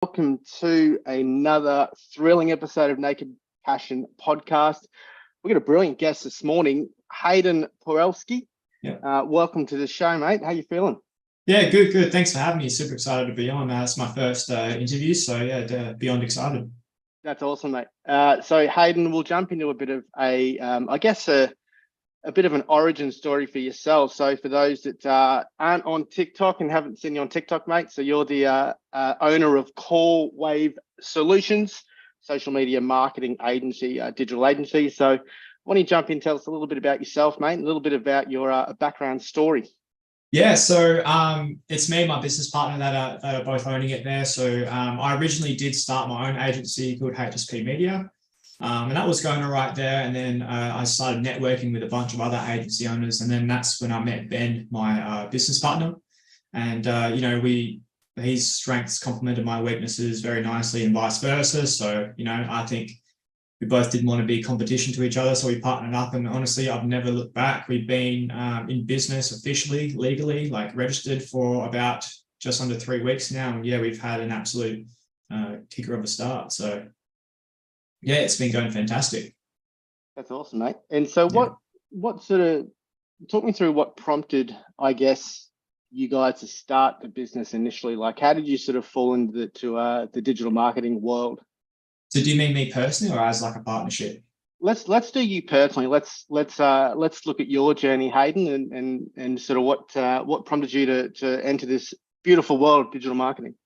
Welcome to another thrilling episode of Naked Passion Podcast. We've got a brilliant guest this morning, Hayden Pawelski. Yeah. Welcome to the show, mate. How you feeling? Yeah, good. Thanks for having me. Super excited to be on. It's my first interview, so yeah, beyond excited. That's awesome, mate. So Hayden, we'll jump into a bit of a bit of an origin story for yourself. So for those that aren't on TikTok and haven't seen you on TikTok, mate, so you're the owner of Corewave Solutions, social media marketing agency, digital agency. So why don't you jump in, tell us a little bit about yourself, mate, and a little bit about your background story. Yeah, so it's me and my business partner that are both owning it there. So I originally did start my own agency called HSP Media. And that was going all right there. And then I started networking with a bunch of other agency owners. And then that's when I met Ben, my business partner. And, his strengths complemented my weaknesses very nicely and vice versa. So, I think we both didn't want to be competition to each other. So we partnered up. And honestly, I've never looked back. We've been in business officially, legally, like registered for about just under 3 weeks now. And yeah, we've had an absolute kicker of a start. So yeah, it's been going fantastic. That's awesome, mate. And so what sort of, talk me through what prompted, I guess, you guys to start the business initially? Like, how did you sort of fall into the digital marketing world? So do you mean me personally or as like a partnership? Let's do you personally. Let's look at your journey, Hayden, and sort of what prompted you to enter this beautiful world of digital marketing.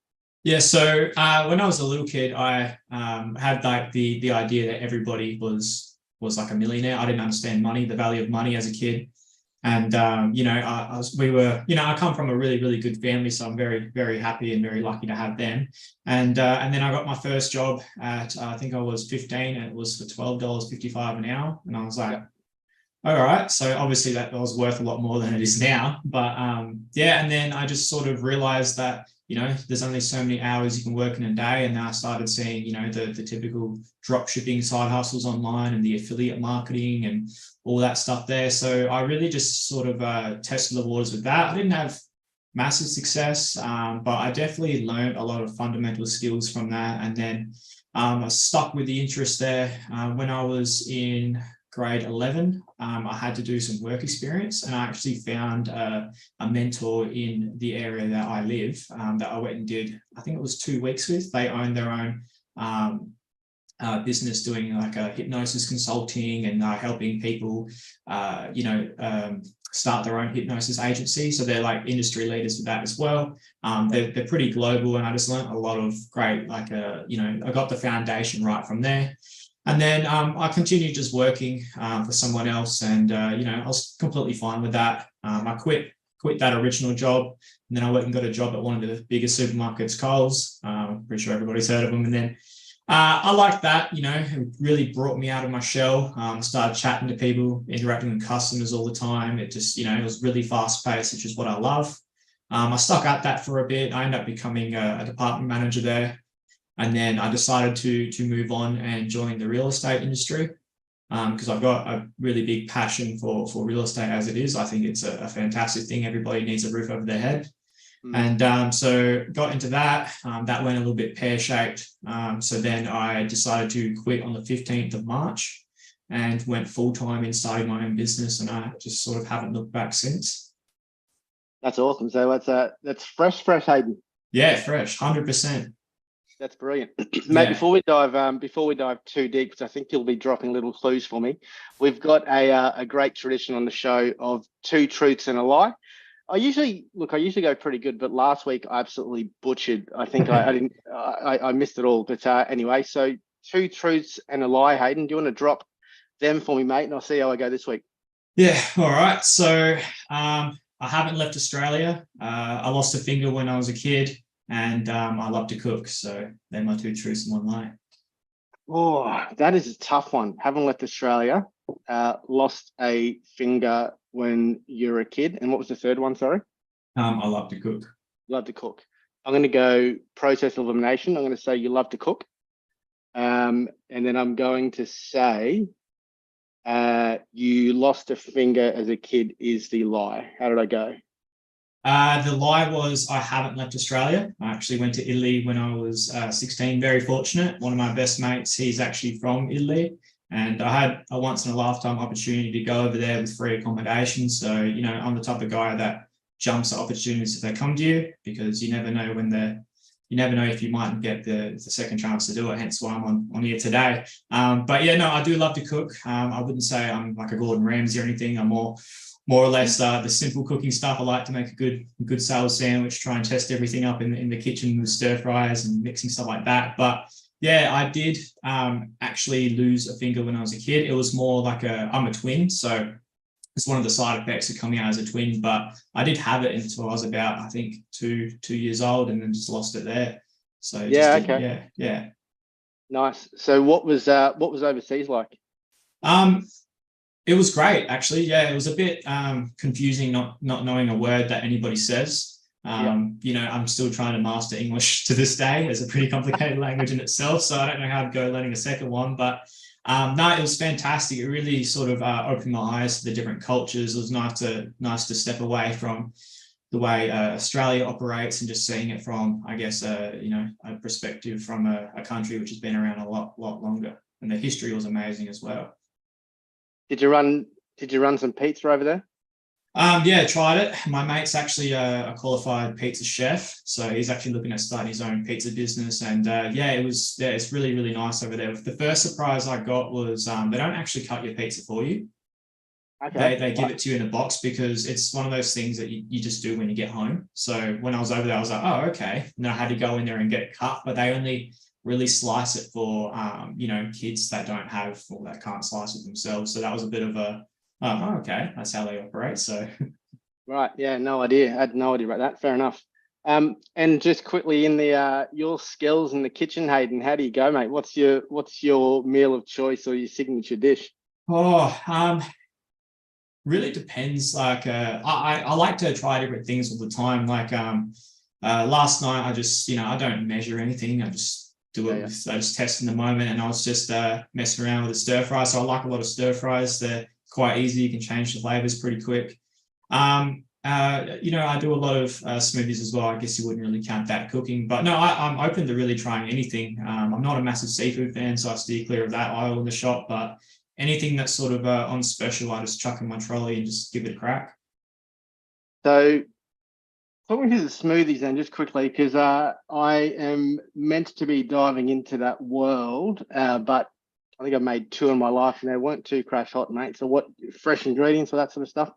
Yeah, so when I was a little kid, I had like the idea that everybody was like a millionaire. I didn't understand money, the value of money as a kid, and I come from a really, really good family, so I'm very, very happy and very lucky to have them. And then I got my first job at I think I was 15, and it was for $12.55 an hour, and I was like, all right. So obviously that was worth a lot more than it is now, but and then I just sort of realized that there's only so many hours you can work in a day. And then I started seeing, the typical drop shipping side hustles online and the affiliate marketing and all that stuff there. So I really just sort of tested the waters with that. I didn't have massive success, but I definitely learned a lot of fundamental skills from that. And then I stuck with the interest there. When I was in grade 11, I had to do some work experience, and I actually found a mentor in the area that I live that I went and did, I think it was 2 weeks with. They own their own business doing like a hypnosis consulting and helping people, start their own hypnosis agency. So they're like industry leaders with that as well. They're pretty global, and I just learned a lot of great, I got the foundation right from there. And then I continued just working for someone else, and I was completely fine with that. I quit that original job, and then I went and got a job at one of the biggest supermarkets, Coles. I'm pretty sure everybody's heard of them. And then I liked that. It really brought me out of my shell. Started chatting to people, interacting with customers all the time. It just, it was really fast paced, which is what I love. I stuck at that for a bit. I ended up becoming a department manager there. And then I decided to move on and join the real estate industry because I've got a really big passion for real estate as it is. I think it's a fantastic thing. Everybody needs a roof over their head. And so got into that. That went a little bit pear-shaped. So then I decided to quit on the 15th of March and went full-time in starting my own business. And I just sort of haven't looked back since. That's awesome. So that's fresh, Hayden. Yeah, fresh, 100%. That's brilliant, mate. Before we dive too deep, because I think you'll be dropping little clues for me. We've got a great tradition on the show of 2 truths and a lie. I usually go pretty good, but last week I absolutely butchered. I think I missed it all. But anyway, so 2 truths and a lie. Hayden, do you want to drop them for me, mate? And I'll see how I go this week. Yeah. All right. So I haven't left Australia. I lost a finger when I was a kid. And I love to cook. So they're my 2 truths and 1 lie. Oh, that is a tough one. Haven't left Australia. Lost a finger when you're a kid. And what was the third one, sorry? I love to cook. Love to cook. I'm going to go process elimination. I'm going to say you love to cook. And then I'm going to say you lost a finger as a kid is the lie. How did I go? The lie was I haven't left Australia. I actually went to Italy when I was 16. Very fortunate. One of my best mates, he's actually from Italy. And I had a once in a lifetime opportunity to go over there with free accommodation. So, you know, I'm the type of guy that jumps at opportunities if they come to you, because you never know you never know if you might get the second chance to do it. Hence why I'm on here today. But yeah, no, I do love to cook. I wouldn't say I'm like a Gordon Ramsay or anything. I'm more or less the simple cooking stuff. I like to make a good sales sandwich, try and test everything up in the kitchen with stir fries and mixing stuff like that. But yeah, I did actually lose a finger when I was a kid. It was more like I'm a twin, so it's one of the side effects of coming out as a twin. But I did have it until I was about, I think, two years old, and then just lost it there. So Yeah, okay. yeah. Nice. So what was overseas like? It was great, actually. Yeah, it was a bit confusing not knowing a word that anybody says. You know, I'm still trying to master English to this day. It's a pretty complicated language in itself, so I don't know how to go learning a second one. But no, it was fantastic. It really sort of opened my eyes to the different cultures. It was nice to step away from the way Australia operates and just seeing it from, I guess, you know, a perspective from a country which has been around a lot longer. And the history was amazing as well. Did you run some pizza over there? Yeah, tried it. My mate's actually a qualified pizza chef, so he's actually looking at starting his own pizza business. And yeah, it's really nice over there. The first surprise I got was they don't actually cut your pizza for you. Okay. They give it to you in a box, because it's one of those things that you just do when you get home. So when I was over there, I was like, oh, okay. And then I had to go in there and get it cut, but they only really slice it for you know, kids that don't have, or that can't slice it themselves. So that was a bit of a oh, okay, that's how they operate. So Right. Yeah, no idea. I had no idea about that. Fair enough. And just quickly, in the your skills in the kitchen, Hayden, how do you go, mate? What's your meal of choice or your signature dish? Really depends. Like I like to try different things all the time. Like last night, I just, you know, I don't measure anything. I just do it. I just test in the moment, and I was just messing around with the stir fry. So I like a lot of stir fries. They're quite easy. You can change the flavors pretty quick. You know, I do a lot of smoothies as well. I guess you wouldn't really count that cooking, but no, I'm open to really trying anything. I'm not a massive seafood fan, so I steer clear of that aisle in the shop, but anything that's sort of on special, I just chuck in my trolley and just give it a crack. So talking to the smoothies then, just quickly, because I am meant to be diving into that world, but I think I've made two in my life and they weren't too crash hot, mate. So what fresh ingredients or that sort of stuff?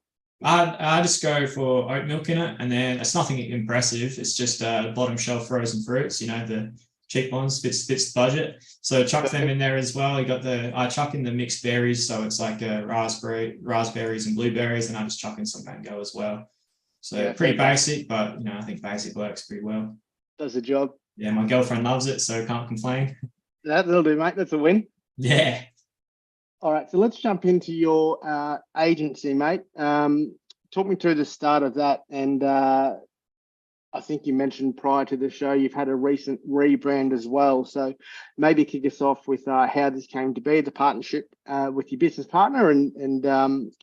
I just go for oat milk in it, and then it's nothing impressive. It's just bottom shelf frozen fruits, you know, the cheap ones, fits the budget. So chuck them in there as well. I chuck in the mixed berries, so it's like raspberries and blueberries, and I just chuck in some mango as well. So yeah, pretty basic, but you know, I think basic works pretty well. Does the job. Yeah, my girlfriend loves it, so can't complain. That'll do, mate. That's a win. Yeah. All right, so let's jump into your agency, mate. Talk me through the start of that. And I think you mentioned prior to the show, you've had a recent rebrand as well. So maybe kick us off with how this came to be, the partnership with your business partner, and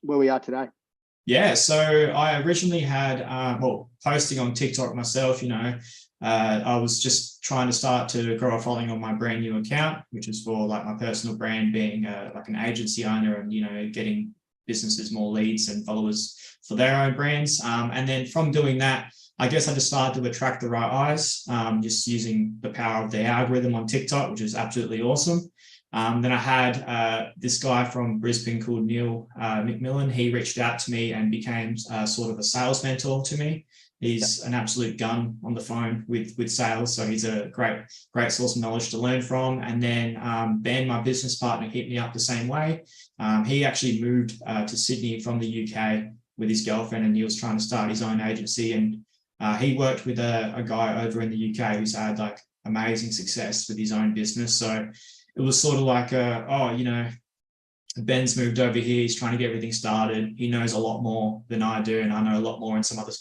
where we are today. Yeah, so I originally had, posting on TikTok myself, you know, I was just trying to start to grow a following on my brand new account, which is for like my personal brand, being like an agency owner and, you know, getting businesses more leads and followers for their own brands. And then from doing that, I guess I just started to attract the right eyes, just using the power of the algorithm on TikTok, which is absolutely awesome. Then I had this guy from Brisbane called Neil McMillan. He reached out to me and became sort of a sales mentor to me. He's an absolute gun on the phone with sales, so he's a great source of knowledge to learn from. And then Ben, my business partner, hit me up the same way. He actually moved to Sydney from the UK with his girlfriend, and he was trying to start his own agency. And he worked with a guy over in the UK who's had like amazing success with his own business. So it was sort of like, you know, Ben's moved over here. He's trying to get everything started. He knows a lot more than I do, and I know a lot more in some other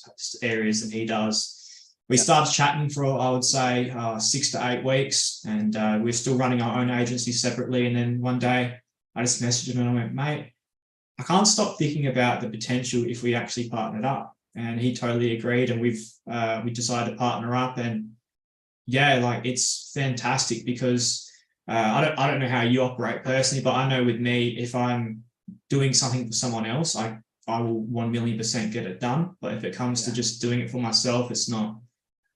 areas than he does. We started chatting for, I would say, 6 to 8 weeks, and we're still running our own agency separately. And then one day I just messaged him and I went, mate, I can't stop thinking about the potential if we actually partnered up. and he totally agreed, and we decided to partner up. And yeah, like it's fantastic because I don't know how you operate personally, but I know with me, if I'm doing something for someone else, I will 1,000,000% get it done. But if it comes to just doing it for myself, it's not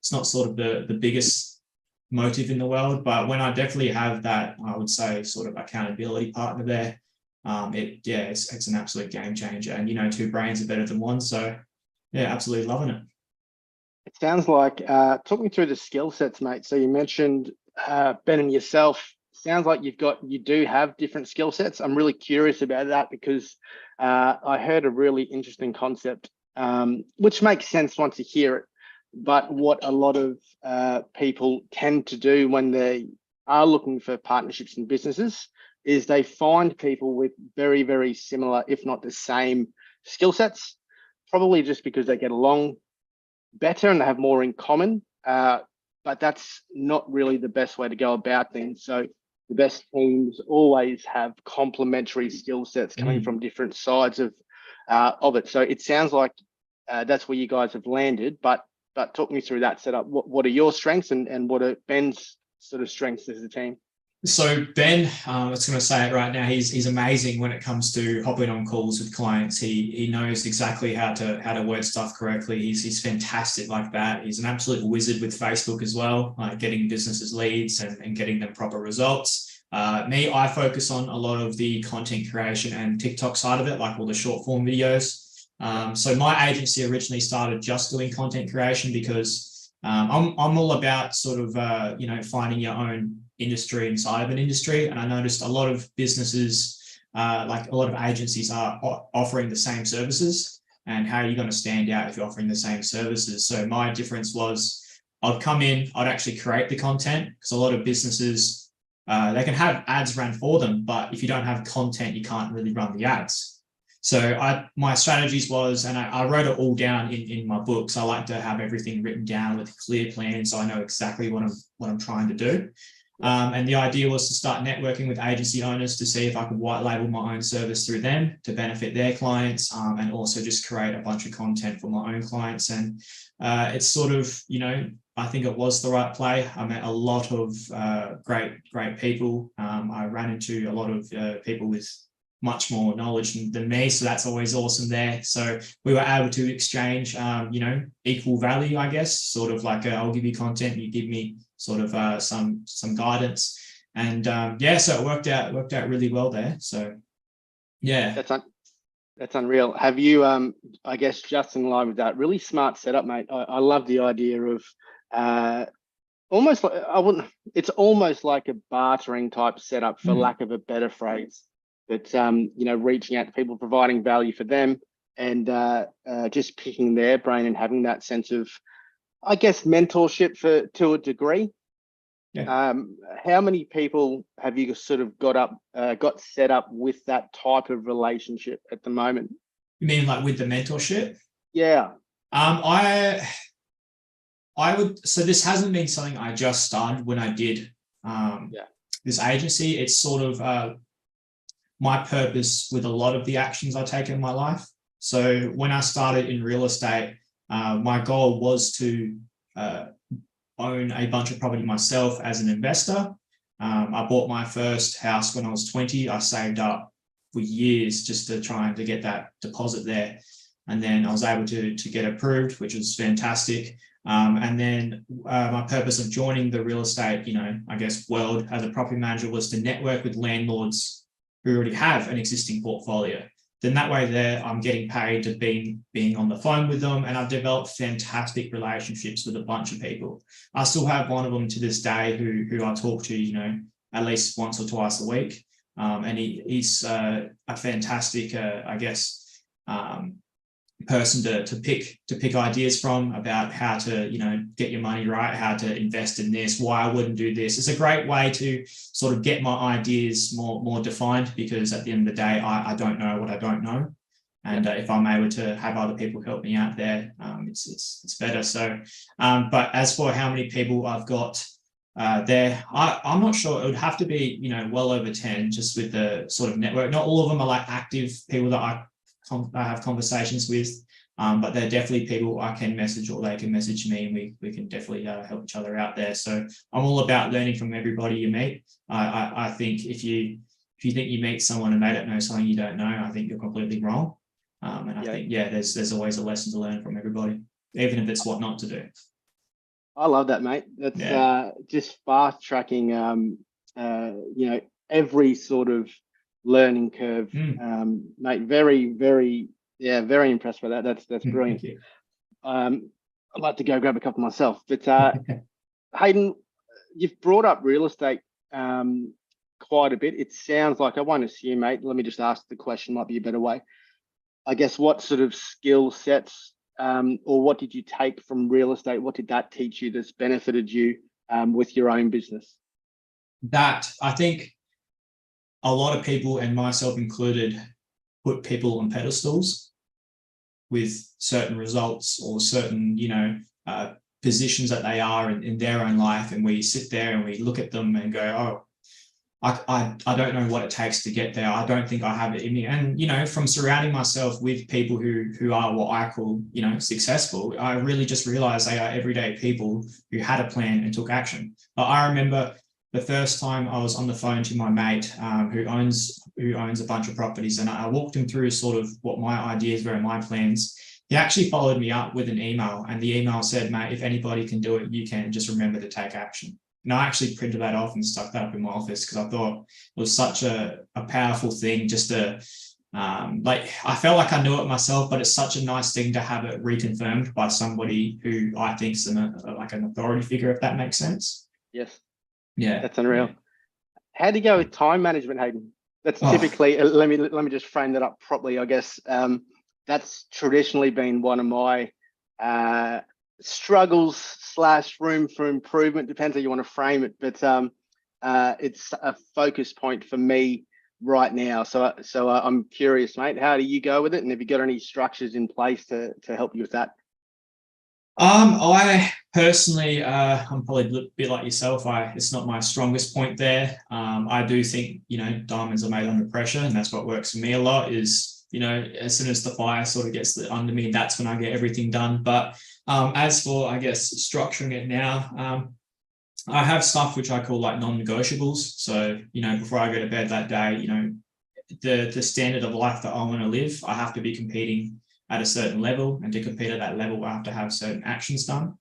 sort of the biggest motive in the world. But when I definitely have that, I would say, sort of accountability partner there, it's an absolute game changer. And, you know, two brains are better than one. So yeah, absolutely loving it. It sounds like, talk me through the skill sets, mate. So you mentioned Ben and yourself. Sounds like you do have different skill sets. I'm really curious about that because I heard a really interesting concept, which makes sense once you hear it. But what a lot of people tend to do when they are looking for partnerships in businesses is they find people with very, very similar, if not the same skill sets, probably just because they get along better and they have more in common. But that's not really the best way to go about things. So the best teams always have complementary skill sets coming from different sides of it. So it sounds like that's where you guys have landed. But talk me through that setup. What are your strengths and what are Ben's sort of strengths as a team? So Ben, I was going to say it right now. He's amazing when it comes to hopping on calls with clients. He knows exactly how to word stuff correctly. He's fantastic like that. He's an absolute wizard with Facebook as well, like getting businesses leads and getting them proper results. Me, I focus on a lot of the content creation and TikTok side of it, like all the short form videos. So my agency originally started just doing content creation because I'm all about sort of finding your own industry inside of an industry. And I noticed a lot of businesses, like a lot of agencies, are offering the same services. And how are you going to stand out if you're offering the same services? So my difference was I'd come in, I'd actually create the content, because a lot of businesses, they can have ads run for them, but if you don't have content, you can't really run the ads. So my strategies was, and I wrote it all down in my books. I like to have everything written down with a clear plan, so I know exactly what I'm trying to do. And the idea was to start networking with agency owners to see if I could white label my own service through them to benefit their clients, and also just create a bunch of content for my own clients. And it's sort of, I think it was the right play. I met a lot of great people. I ran into a lot of people with much more knowledge than me, so that's always awesome there. So we were able to exchange, equal value, I guess, sort of like I'll give you content, you give me sort of some guidance, and so it worked out really well there. So yeah, that's unreal. Have you I guess just in line with that, really smart setup, mate. I love the idea of almost like it's almost like a bartering type setup, for lack of a better phrase. But reaching out to people, providing value for them, and just picking their brain and having that sense of, I guess, mentorship to a degree. Yeah. How many people have you sort of got set up with that type of relationship at the moment? You mean like with the mentorship? Yeah. I would. So this hasn't been something I just started when I did this agency. It's sort of my purpose with a lot of the actions I take in my life. So when I started in real estate, my goal was to own a bunch of property myself as an investor. I bought my first house when I was 20. I saved up for years just to try to get that deposit there. And then I was able to get approved, which was fantastic. And then my purpose of joining the real estate, world as a property manager was to network with landlords who already have an existing portfolio. Then that way there, I'm getting paid to being on the phone with them, and I've developed fantastic relationships with a bunch of people. I still have one of them to this day who I talk to, at least once or twice a week. And he's a fantastic, person to pick ideas from about how to get your money right, how to invest in this, why I wouldn't do this. It's a great way to sort of get my ideas more defined, because at the end of the day, I don't know what I don't know, and if I'm able to have other people help me out there, it's better. So but as for how many people I've got there, I'm not sure. It would have to be well over 10, just with the sort of network. Not all of them are like active people that I have conversations with, But they're definitely people I can message, or they can message me, and we can definitely help each other out there. So I'm all about learning from everybody you meet. I think if you think you meet someone and they don't know something you don't know, I think you're completely wrong. And I think, there's always a lesson to learn from everybody, even if it's what not to do. I love that, mate. That's just fast tracking, every sort of learning curve, mate. Very, very, very impressed by that. That's brilliant. I'd like to go grab a couple myself, but Hayden, you've brought up real estate quite a bit. It sounds like, I won't assume, mate. Let me just ask the question, might be a better way. I guess, what sort of skill sets or what did you take from real estate? What did that teach you that's benefited you with your own business? That, I think a lot of people, and myself included, put people on pedestals with certain results or certain, positions that they are in their own life. And we sit there and we look at them and go, oh, I don't know what it takes to get there. I don't think I have it in me. And, from surrounding myself with people who are what I call, successful, I really just realized they are everyday people who had a plan and took action. But I remember the first time I was on the phone to my mate who owns a bunch of properties, and I walked him through sort of what my ideas were and my plans. He actually followed me up with an email, and the email said, mate, if anybody can do it, you can. Just remember to take action. And I actually printed that off and stuck that up in my office because I thought it was such a powerful thing just to, I felt like I knew it myself, but it's such a nice thing to have it reconfirmed by somebody who I think is an authority figure, if that makes sense. Yes. Yeah. That's unreal. Yeah. How do you go with time management, Hayden? That's typically, let me just frame that up properly, I guess. That's traditionally been one of my struggles / room for improvement, depends how you want to frame it, but it's a focus point for me right now. So I'm curious, mate, how do you go with it, and have you got any structures in place to help you with that? I personally, I'm probably a bit like yourself. It's not my strongest point there. I do think, diamonds are made under pressure, and that's what works for me a lot is, as soon as the fire sort of gets under me, that's when I get everything done. But as for, I guess, structuring it now, I have stuff which I call like non-negotiables. So, before I go to bed that day, the standard of life that I want to live, I have to be competing at a certain level, and to compete at that level, I have to have certain actions done.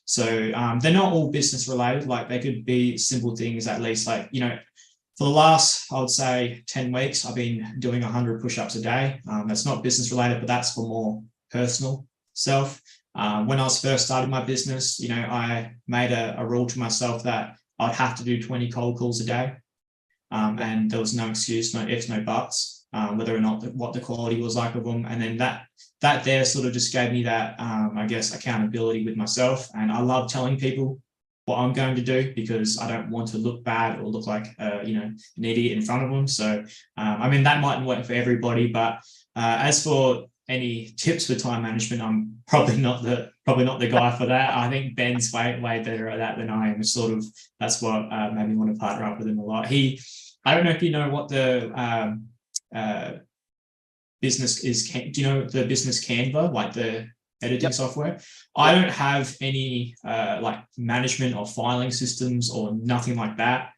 So they're not all business related. Like, they could be simple things, at least, like, for the last, I would say, 10 weeks, I've been doing 100 push-ups a day. That's not business related, but that's for more personal self. When I was first starting my business, I made a rule to myself that I'd have to do 20 cold calls a day. And there was no excuse, no ifs, no buts, whether or not what the quality was like of them. And then that there sort of just gave me that, I guess, accountability with myself. And I love telling people what I'm going to do, because I don't want to look bad or look like, an idiot in front of them. So, that mightn't work for everybody, but as for any tips for time management, I'm probably not the guy for that. I think Ben's way better at that than I am. Sort of, that's what made me want to partner up with him a lot. I don't know if you know what the business is. Do you know the business Canva, like the editing software? I don't have any like management or filing systems or nothing like that.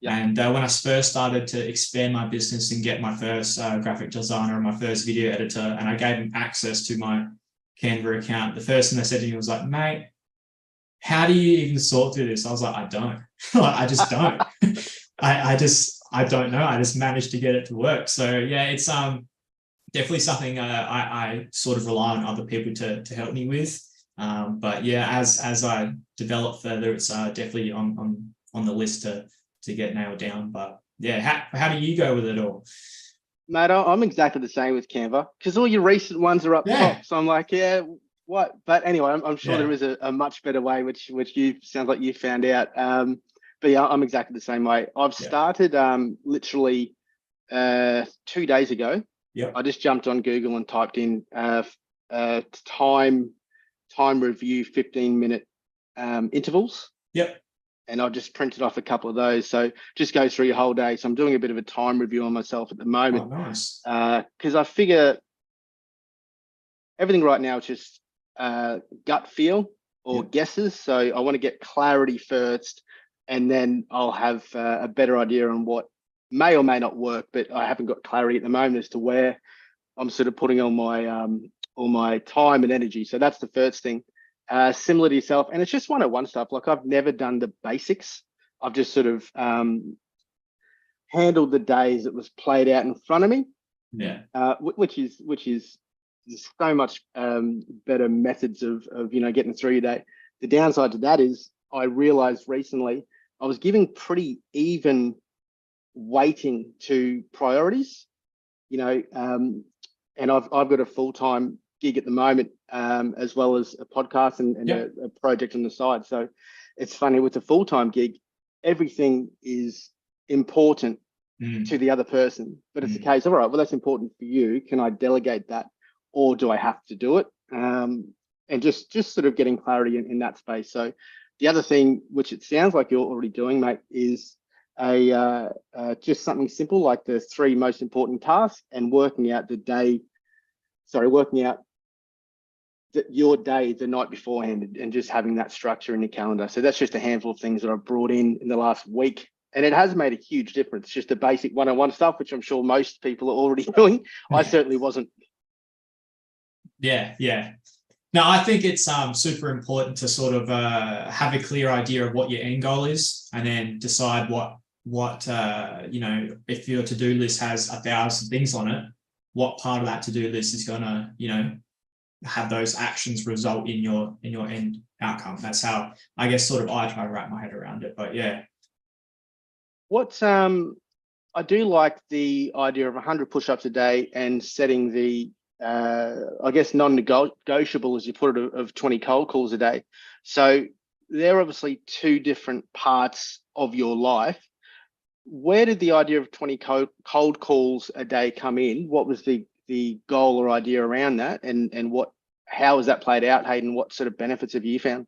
And when I first started to expand my business and get my first graphic designer and my first video editor, and I gave them access to my Canva account, the first thing they said to me was like, mate, how do you even sort through this? I was like, I don't. I just don't. I don't know. I just managed to get it to work. So yeah, it's definitely something I sort of rely on other people to help me with. But yeah, as I develop further, it's definitely on the list to get nailed down. But yeah, how do you go with it all? Mate, I'm exactly the same with Canva, because all your recent ones are up top. So I'm like, yeah, what? But anyway, I'm sure there is a much better way, which you sounds like you found out. But yeah, I'm exactly the same way. I've started literally 2 days ago. I just jumped on Google and typed in time review 15-minute intervals. And I've just printed off a couple of those. So just go through your whole day. So I'm doing a bit of a time review on myself at the moment. Oh, nice. Because I figure everything right now is just gut feel or guesses. So I want to get clarity first, and then I'll have a better idea on what may or may not work. But I haven't got clarity at the moment as to where I'm sort of putting all my time and energy. So that's the first thing. Similar to yourself, and it's just one-on-one stuff. Like, I've never done the basics. I've just sort of handled the days that was played out in front of me. Yeah. Which is so much better methods of getting through your day. The downside to that is I realized recently I was giving pretty even weighting to priorities, and I've got a full-time gig at the moment, as well as a podcast and a project on the side. So it's funny, with a full-time gig, everything is important to the other person, but it's a case of, all right, well, that's important for you. Can I delegate that, or do I have to do it? And just sort of getting clarity in that space. So the other thing, which it sounds like you're already doing, mate, is just something simple like the 3 most important tasks, and working out your day the night beforehand, and just having that structure in your calendar. So that's just a handful of things that I've brought in the last week, and it has made a huge difference. Just the basic one-on-one stuff, which I'm sure most people are already doing. I certainly wasn't. Yeah. No, I think it's super important to sort of have a clear idea of what your end goal is, and then decide what if your to-do list has 1,000 things on it, what part of that to-do list is going to have those actions result in your end outcome. That's how, I guess, sort of I try to wrap my head around it. But yeah. What I do like the idea of 100 push-ups a day, and setting the I guess non-negotiable, as you put it, of 20 cold calls a day. So they're obviously 2 different parts of your life. Where did the idea of 20 cold calls a day come in? What was the goal or idea around that, and how has that played out, Hayden? What sort of benefits have you found?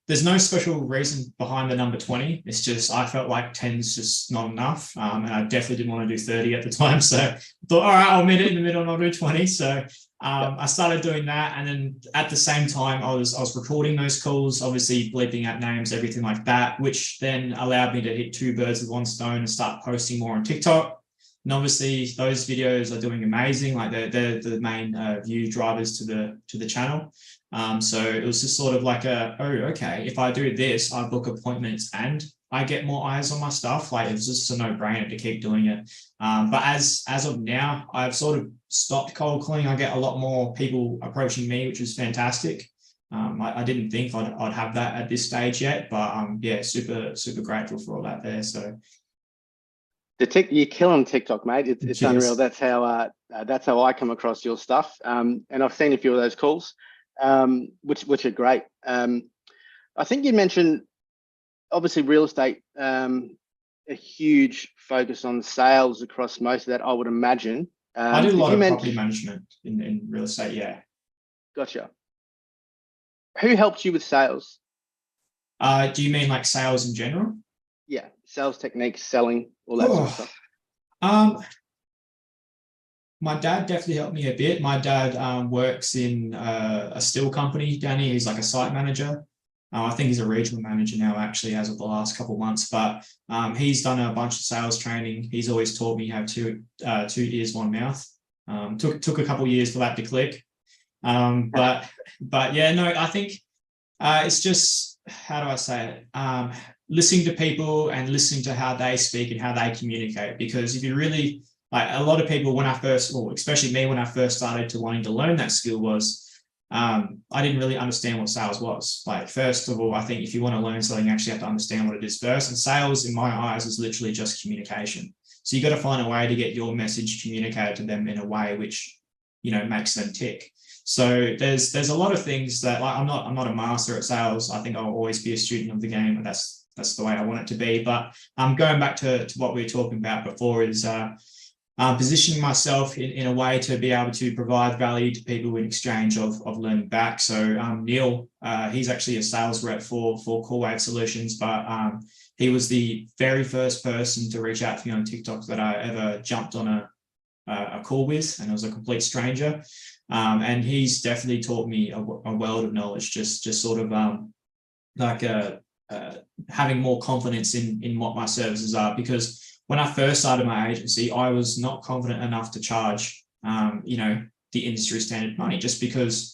There's no special reason behind the number 20. It's just I felt like 10's just not enough, and I definitely didn't want to do 30 at the time. So I thought, all right, I'll meet it in the middle and I'll do 20. So I started doing that, and then at the same time I was recording those calls, obviously bleeping out names, everything like that, which then allowed me to hit 2 birds with 1 stone and start posting more on TikTok. And obviously those videos are doing amazing. Like they're the main view drivers to the channel. So it was just sort of like okay, if I do this, I book appointments and I get more eyes on my stuff. Like, it's just a no-brainer to keep doing it. But as of now, I've sort of stopped cold calling. I get a lot more people approaching me, which is fantastic. I didn't think I'd have that at this stage yet, but yeah, super grateful for all that there. So you're killing TikTok, mate. It's unreal. That's how I come across your stuff. And I've seen a few of those calls, which are great. I think you mentioned, obviously, real estate, a huge focus on sales across most of that, I would imagine. I do a lot of property management in real estate. Yeah. Gotcha. Who helped you with sales? Do you mean like sales in general? Yeah, sales techniques, selling, all that sort of stuff. My dad definitely helped me a bit. My dad works in a steel company down here. He's like a site manager. I think he's a regional manager now, actually, as of the last couple of months. But he's done a bunch of sales training. He's always taught me how to 2 ears, 1 mouth. Took a couple of years for that to click. But yeah, no, I think it's just, how do I say it? Listening to people and listening to how they speak and how they communicate. Because if you really, like, a lot of people, when I first, or especially me, when I first started to wanting to learn that skill, was I didn't really understand what sales was. Like, first of all, I think if you want to learn something, you actually have to understand what it is first. And sales, in my eyes, is literally just communication. So you got to find a way to get your message communicated to them in a way which, makes them tick. So there's a lot of things that, like, I'm not a master at sales. I think I'll always be a student of the game, and that's the way I want it to be. But going back to what we were talking about before is positioning myself in a way to be able to provide value to people in exchange of learning back. So Neil, he's actually a sales rep for Corewave Solutions, but he was the very first person to reach out to me on TikTok that I ever jumped on a call with, and it was a complete stranger. And he's definitely taught me a world of knowledge, just sort of having more confidence in what my services are. Because when I first started my agency, I was not confident enough to charge, the industry standard money, just because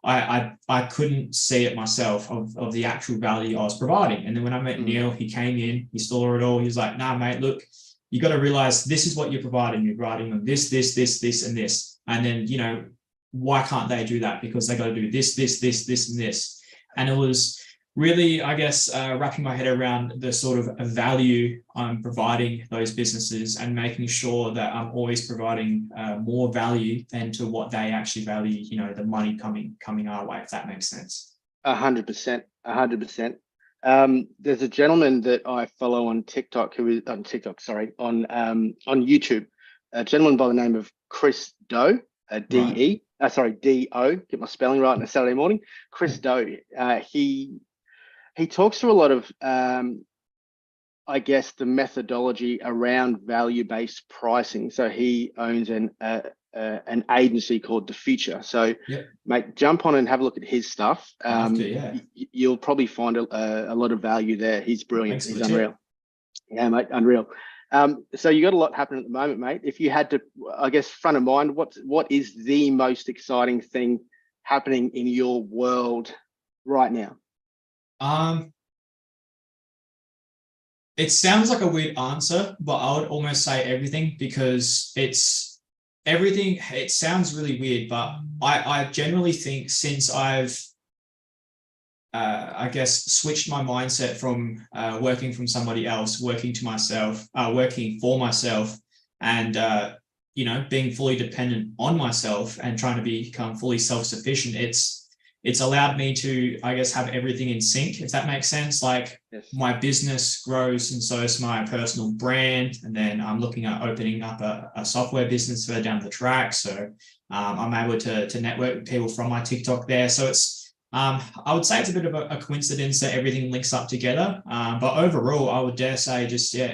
I couldn't see it myself of the actual value I was providing. And then when I met Neil, he came in, he saw it all. He was like, nah, mate, look, you got to realize this is what you're providing. You're providing them this, and this. And then, why can't they do that? Because they got to do this, and this. And it was really, I guess, wrapping my head around the sort of value I'm providing those businesses and making sure that I'm always providing more value than to what they actually value, the money coming our way, if that makes sense. 100%, 100%. There's a gentleman that I follow on TikTok on YouTube, a gentleman by the name of Chris Do, D-E, D-O, get my spelling right on a Saturday morning. Chris Do, he talks through a lot of, I guess, the methodology around value-based pricing. So he owns an agency called The Future. So, mate, jump on and have a look at his stuff. You'll probably find a lot of value there. He's brilliant. He's unreal. Yeah, mate, unreal. So you got a lot happening at the moment, mate. If you had to, I guess, front of mind, what is the most exciting thing happening in your world right now? It sounds like a weird answer, but I would almost say everything, because it's everything. It sounds really weird, but I generally think since I've I guess switched my mindset from working from somebody else, working for myself, and being fully dependent on myself and trying to become fully self-sufficient, it's allowed me to, I guess, have everything in sync, if that makes sense. Like, my business grows, and so is my personal brand. And then I'm looking at opening up a software business further down the track. So I'm able to network with people from my TikTok there. So it's, I would say it's a bit of a coincidence that everything links up together. But overall, I would dare say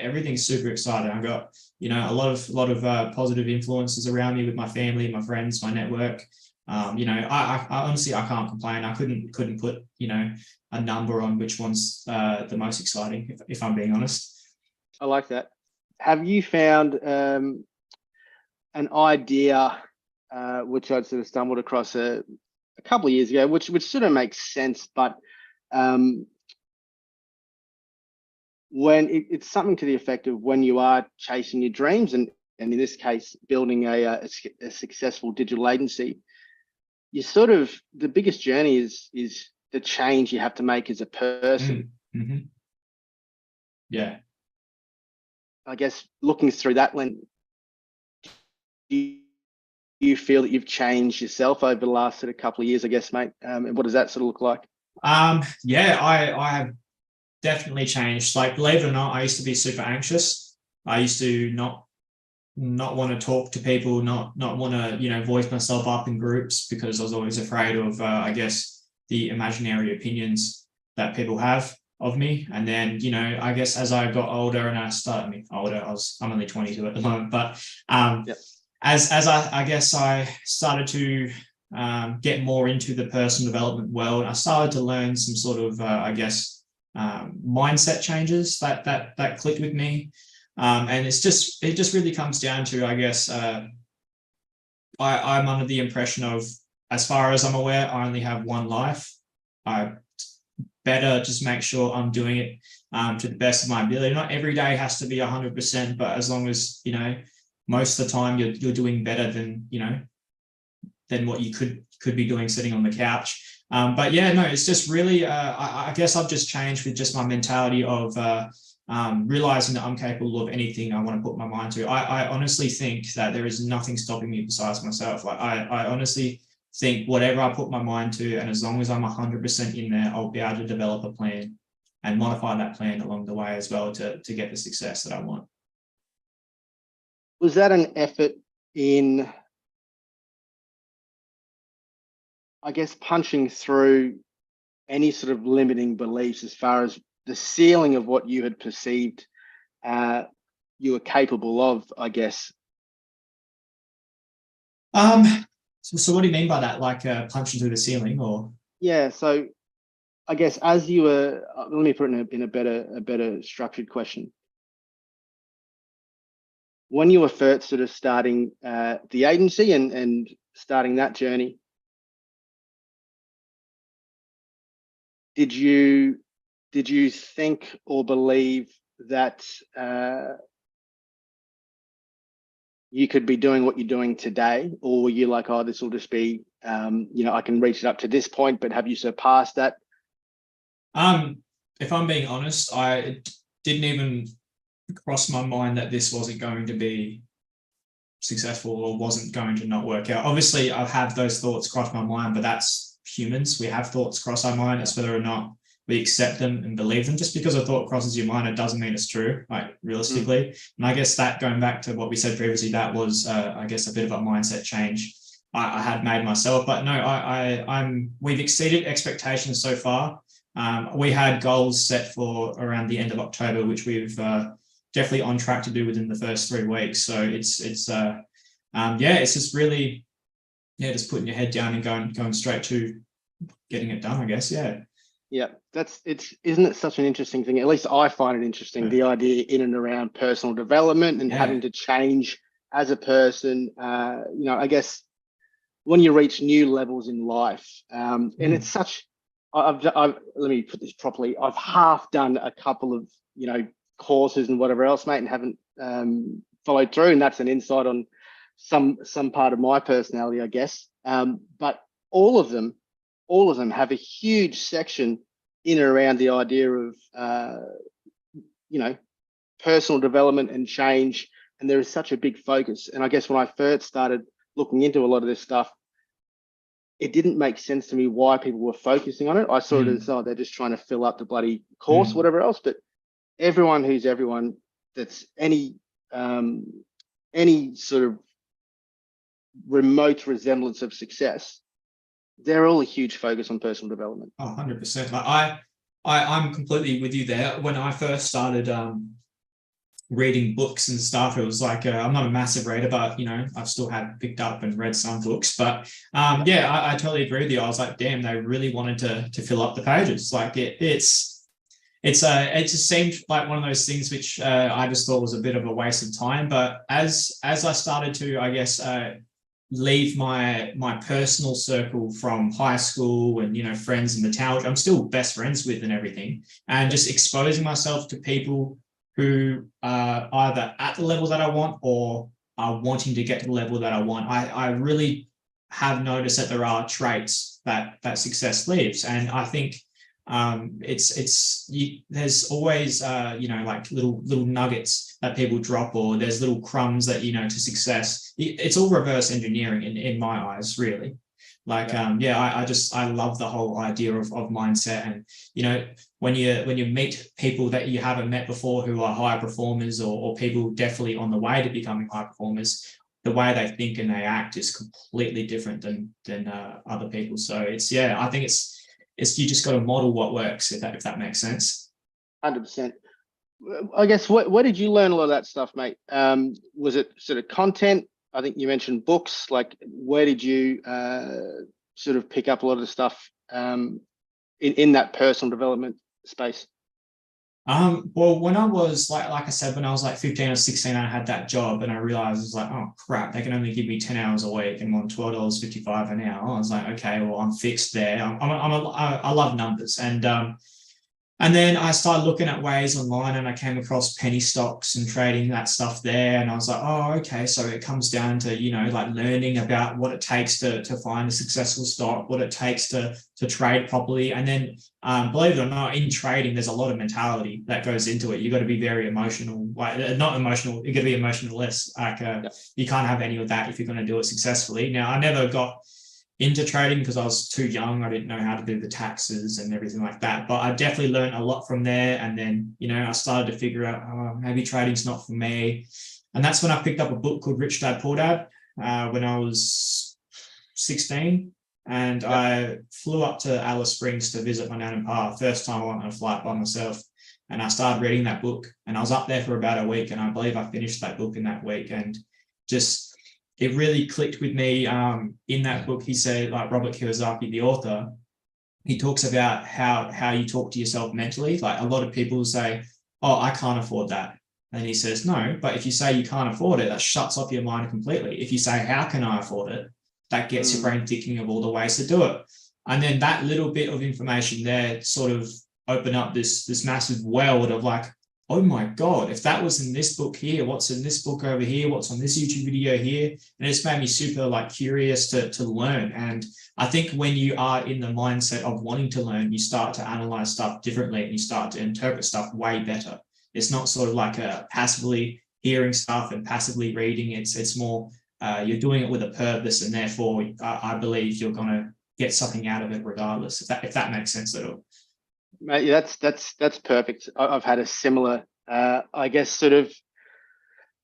everything's super exciting. I've got, a lot of positive influences around me with my family, my friends, my network. I honestly, I can't complain. I couldn't put, a number on which one's the most exciting, if I'm being honest. I like that. Have you found an idea which I'd sort of stumbled across a couple of years ago, which sort of makes sense, but when it's something to the effect of, when you are chasing your dreams, and in this case, building a successful digital agency, you sort of, the biggest journey is the change you have to make as a person. Mm-hmm. Yeah. I guess looking through that lens, do you feel that you've changed yourself over the last sort of couple of years, I guess, mate? And what does that sort of look like? Yeah, I have definitely changed. Like, believe it or not, I used to be super anxious. I used to not want to talk to people, not want to, voice myself up in groups, because I was always afraid of, I guess, the imaginary opinions that people have of me. And then, I guess as I got older and I'm only 22 at the moment, but as I guess I started to get more into the personal development world, I started to learn some sort of, mindset changes that clicked with me. And it just really comes down to, I guess, I'm under the impression of, as far as I'm aware, I only have one life. I better just make sure I'm doing it to the best of my ability. Not every day has to be 100%, but as long as, most of the time you're doing better than, than what you could be doing sitting on the couch. But yeah, no, it's just really, I guess I've just changed with just my mentality of realizing that I'm capable of anything I want to put my mind to. I honestly think that there is nothing stopping me besides myself. Like, I honestly think whatever I put my mind to, and as long as I'm 100% in there, I'll be able to develop a plan and modify that plan along the way as well to get the success that I want. Was that an effort in, I guess, punching through any sort of limiting beliefs as far as the ceiling of what you had perceived you were capable of, I guess, So what do you mean by that? Like punching through the ceiling, or? Yeah. So I guess as you were, let me put it in a better structured question. When you were first sort of starting the agency and starting that journey, did you think or believe that you could be doing what you're doing today, or were you like, oh, this will just be, I can reach it up to this point, but have you surpassed that? If I'm being honest, I didn't even cross my mind that this wasn't going to be successful or wasn't going to not work out. Obviously, I've had those thoughts cross my mind, but that's humans. We have thoughts cross our mind. It's whether or not we accept them and believe them. Just because a thought crosses your mind, it doesn't mean it's true, like realistically. And I guess that, going back to what we said previously, that was, I guess, a bit of a mindset change I had made myself. But no, we've exceeded expectations so far. We had goals set for around the end of October, which we've definitely on track to do within the first 3 weeks. So it's just really, just putting your head down and going straight to getting it done, I guess. Yeah, isn't it such an interesting thing? At least I find it interesting, the idea in and around personal development and having to change as a person. I guess when you reach new levels in life, and it's such. Let me put this properly. I've half done a couple of courses and whatever else, mate, and haven't followed through, and that's an insight on some part of my personality, I guess. But all of them have a huge section in and around the idea of personal development and change, and there is such a big focus. And I guess when I first started looking into a lot of this stuff, it didn't make sense to me why people were focusing on it. I saw it as, they're just trying to fill up the bloody course, whatever else. But everyone that's any sort of remote resemblance of success, they're all a huge focus on personal development. 100%. Like I'm completely with you there. When I first started reading books and stuff, it was like, I'm not a massive reader, but I've still had picked up and read some books. But I totally agree with you. I was like, damn, they really wanted to fill up the pages. Like it just seemed like one of those things which I just thought was a bit of a waste of time. But as I started to, I guess, leave my personal circle from high school and friends in the town, which I'm still best friends with and everything, and just exposing myself to people who are either at the level that I want or are wanting to get to the level that I want, I really have noticed that there are traits that success leaves. And I think there's always like little nuggets that people drop, or there's little crumbs that to success. It's all reverse engineering in my eyes, really. Like I love the whole idea of mindset. And when you meet people that you haven't met before who are high performers, or people definitely on the way to becoming high performers, the way they think and they act is completely different than other people. So I think it's you just got to model what works, if that makes sense. 100%. I guess where did you learn a lot of that stuff, mate? Was it sort of content? I think you mentioned books. Like, where did you sort of pick up a lot of the stuff in that personal development space? Well, when I was like I said, when I was like 15 or 16, I had that job, and I realized it was like, oh crap, they can only give me 10 hours a week and I'm on $12.55 an hour. I was like, okay, well, I'm fixed there. I love numbers. And then I started looking at ways online, and I came across penny stocks and trading that stuff there. And I was like, oh, okay. So it comes down to, like learning about what it takes to find a successful stock, what it takes to trade properly. And then believe it or not, in trading, there's a lot of mentality that goes into it. You've got to be very emotional, not emotional. You've got to be emotionless. You can't have any of that if you're going to do it successfully. Now, I never got into trading because I was too young. I didn't know how to do the taxes and everything like that. But I definitely learned a lot from there. And then, I started to figure out, maybe trading's not for me. And that's when I picked up a book called Rich Dad Poor Dad when I was 16. And I flew up to Alice Springs to visit my nan and pa. First time I went on a flight by myself. And I started reading that book. And I was up there for about a week. And I believe I finished that book in that week. And just it really clicked with me. In that book, he said, like Robert Kiyosaki, the author, he talks about how you talk to yourself mentally. Like a lot of people say, oh, I can't afford that. And he says, no, but if you say you can't afford it, that shuts off your mind completely. If you say, how can I afford it? That gets your brain thinking of all the ways to do it. And then that little bit of information there sort of opened up this massive world of like, oh my God, if that was in this book here, what's in this book over here, what's on this YouTube video here? And it's made me super like curious to learn. And I think when you are in the mindset of wanting to learn, you start to analyze stuff differently and you start to interpret stuff way better. It's not sort of like a passively hearing stuff and passively reading. It's more you're doing it with a purpose, and therefore I believe you're going to get something out of it regardless. If that makes sense at all. Mate, that's perfect. I've had a similar, I guess, sort of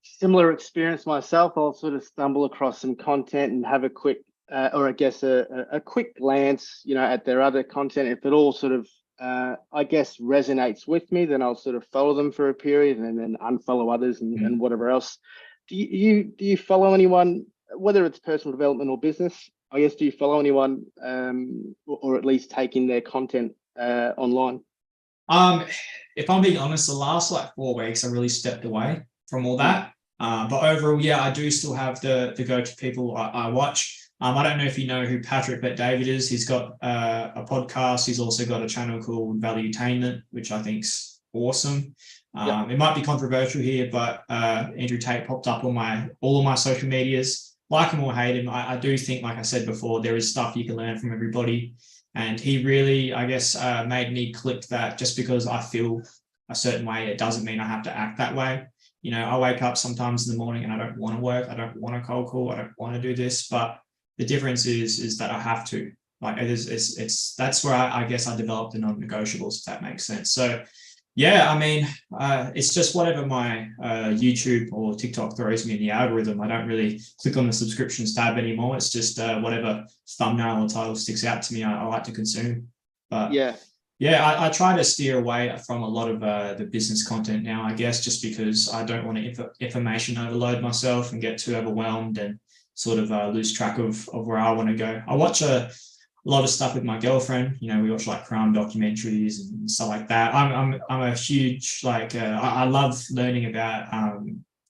similar experience myself. I'll sort of stumble across some content and have a quick, or I guess a quick glance, at their other content. If it all sort of, I guess, resonates with me, then I'll sort of follow them for a period and then unfollow others and whatever else. Do you follow anyone, whether it's personal development or business? I guess, do you follow anyone, or at least taking their content online? If I'm being honest, the last like 4 weeks, I really stepped away from all that. But overall, yeah, I do still have the go-to people I watch. I don't know if you know who Patrick Bet-David is. He's got a podcast. He's also got a channel called Valuetainment, which I think's awesome. It might be controversial here, but Andrew Tate popped up on all of my social medias. Like him or hate him, I do think, like I said before, there is stuff you can learn from everybody. And he really, I guess, made me click that just because I feel a certain way, it doesn't mean I have to act that way. I wake up sometimes in the morning and I don't want to work. I don't want to cold call. I don't want to do this. But the difference is that I have to. Like that's where I guess I developed the non-negotiables, if that makes sense. So yeah, I mean, it's just whatever my YouTube or TikTok throws me in the algorithm. I don't really click on the subscriptions tab anymore. It's just whatever thumbnail or title sticks out to me, I like to consume. But yeah, I try to steer away from a lot of the business content now, I guess, just because I don't want to information overload myself and get too overwhelmed and sort of lose track of where I want to go. I watch a lot of stuff with my girlfriend. We watch like crime documentaries and stuff like that. I'm a huge I love learning about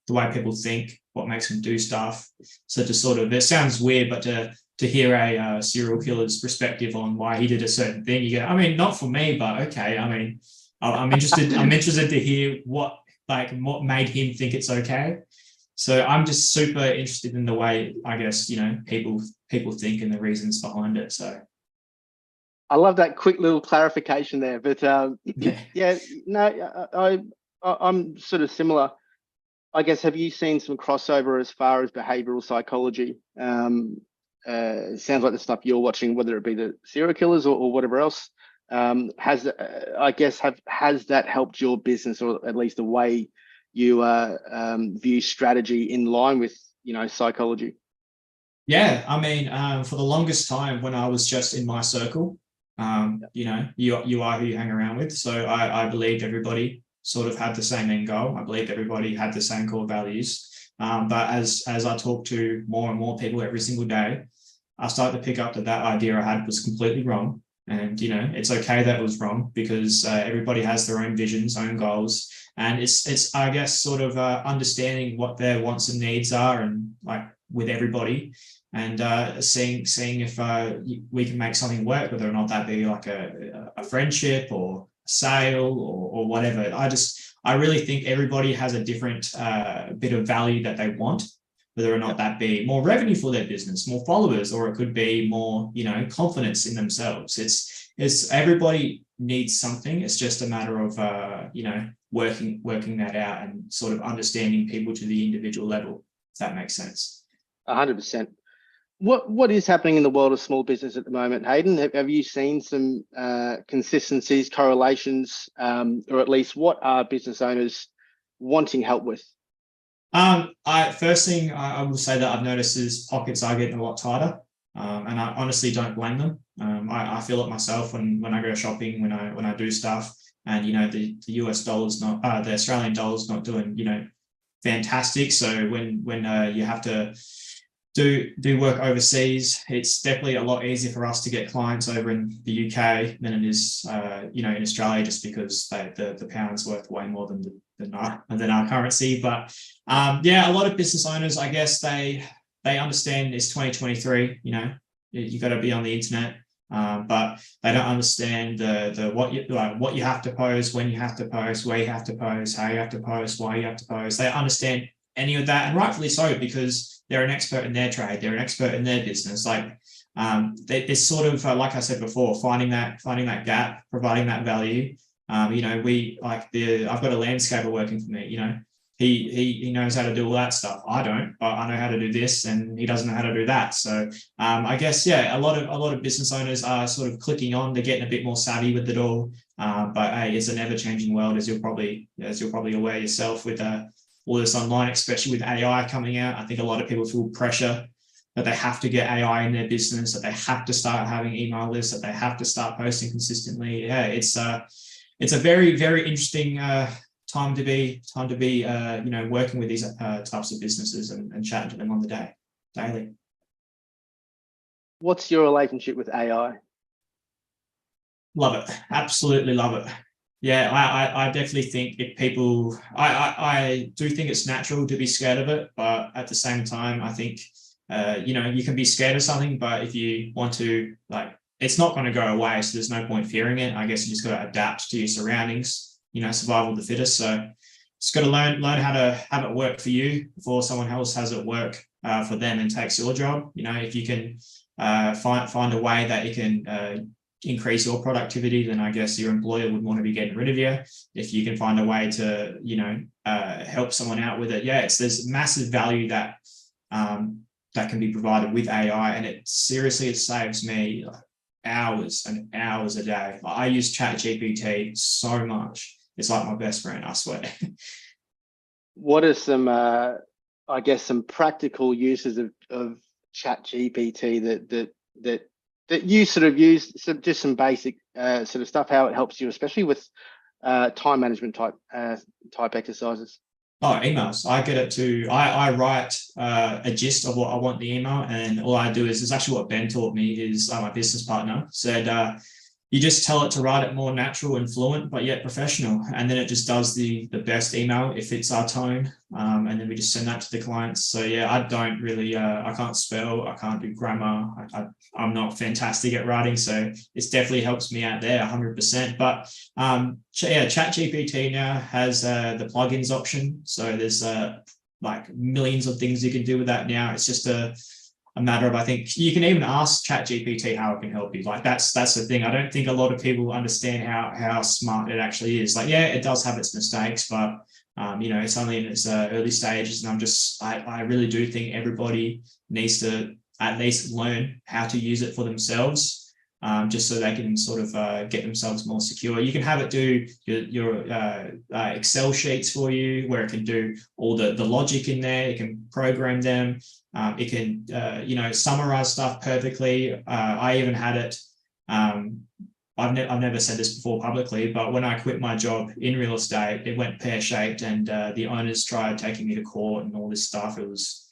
the way people think, what makes them do stuff. So to sort of, it sounds weird, but to hear a serial killer's perspective on why he did a certain thing, you go, I mean, not for me, but okay. I mean, I'm interested. I'm interested to hear what made him think it's okay. So I'm just super interested in the way, I guess, people think and the reasons behind it. So I love that quick little clarification there. But I'm sort of similar. I guess, have you seen some crossover as far as behavioral psychology? It sounds like the stuff you're watching, whether it be the serial killers or whatever else, has that helped your business, or at least the way you view strategy in line with psychology? Yeah, I mean, for the longest time when I was just in my circle, you are who you hang around with. So I believed everybody sort of had the same end goal. I believed everybody had the same core values. But as I talk to more and more people every single day, I started to pick up that idea I had was completely wrong. And, it's okay that it was wrong, because everybody has their own visions, own goals. And it's I guess, sort of understanding what their wants and needs are, and with everybody, and seeing if we can make something work, whether or not that be like a friendship or a sale or whatever. I really think everybody has a different bit of value that they want, whether or not that be more revenue for their business, more followers, or it could be more, confidence in themselves. It's everybody needs something. It's just a matter of, working that out and sort of understanding people to the individual level, if that makes sense. 100%. What is happening in the world of small business at the moment, Hayden? Have you seen some consistencies, correlations, or at least what are business owners wanting help with? First thing I will say that I've noticed is pockets are getting a lot tighter, and I honestly don't blame them. I feel it myself when I go shopping, when I do stuff, and the US dollar's not, the Australian dollar's not doing fantastic. So when you have to do work overseas, it's definitely a lot easier for us to get clients over in the UK than it is, in Australia, just because the pound's worth way more than our currency. But a lot of business owners, I guess, they understand it's 2023. You got to be on the internet, but they don't understand what you have to post, when you have to post, where you have to post, how you have to post, why you have to post. They understand any of that, and rightfully so, because they're an expert in their trade, they're an expert in their business. It's sort of like I said before, finding that gap, providing that value. I've got a landscaper working for me. He knows how to do all that stuff. I don't, but I know how to do this, and he doesn't know how to do that. So I guess a lot of business owners are sort of clicking on. They're getting a bit more savvy with it all. But hey, it's an ever-changing world, as you're probably aware yourself, with all this online, especially with AI coming out. I think a lot of people feel pressure that they have to get AI in their business, that they have to start having email lists, that they have to start posting consistently. Yeah, it's a very, very interesting time to be working with these types of businesses and chatting to them on the daily. What's your relationship with AI? Love it. Absolutely love it. Yeah, I definitely think if people, I do think it's natural to be scared of it, but at the same time, I think, you can be scared of something, but if you want to, it's not going to go away. So there's no point fearing it. I guess you just got to adapt to your surroundings, survival of the fittest. So just got to learn how to have it work for you before someone else has it work for them and takes your job. If you can find a way that you can increase your productivity, then I guess your employer would want to be getting rid of you. If you can find a way to, help someone out with it, there's massive value that can be provided with AI, and it saves me hours and hours a day. I use ChatGPT so much; it's like my best friend, I swear. What are some, some practical uses of ChatGPT that you sort of use, just some basic sort of stuff, how it helps you, especially with time management type exercises? Oh, emails. I get it to, I write a gist of what I want the email, and all I do is actually what Ben taught me, is my business partner said, you just tell it to write it more natural and fluent, but yet professional. And then it just does the best email if it's our tone. And then we just send that to the clients. So yeah, I don't really, I can't spell, I can't do grammar. I'm not fantastic at writing. So it definitely helps me out there 100%. But ChatGPT now has the plugins option. So there's millions of things you can do with that now. It's just a matter of, I think you can even ask ChatGPT how it can help you. That's the thing. I don't think a lot of people understand how smart it actually is. It does have its mistakes, but it's only in its early stages. And I really do think everybody needs to at least learn how to use it for themselves, just so they can sort of get themselves more secure. You can have it do your Excel sheets for you, where it can do all the logic in there. It can program them. It can, summarize stuff perfectly. I even had it. I've never said this before publicly, but when I quit my job in real estate, it went pear-shaped, and the owners tried taking me to court and all this stuff. It was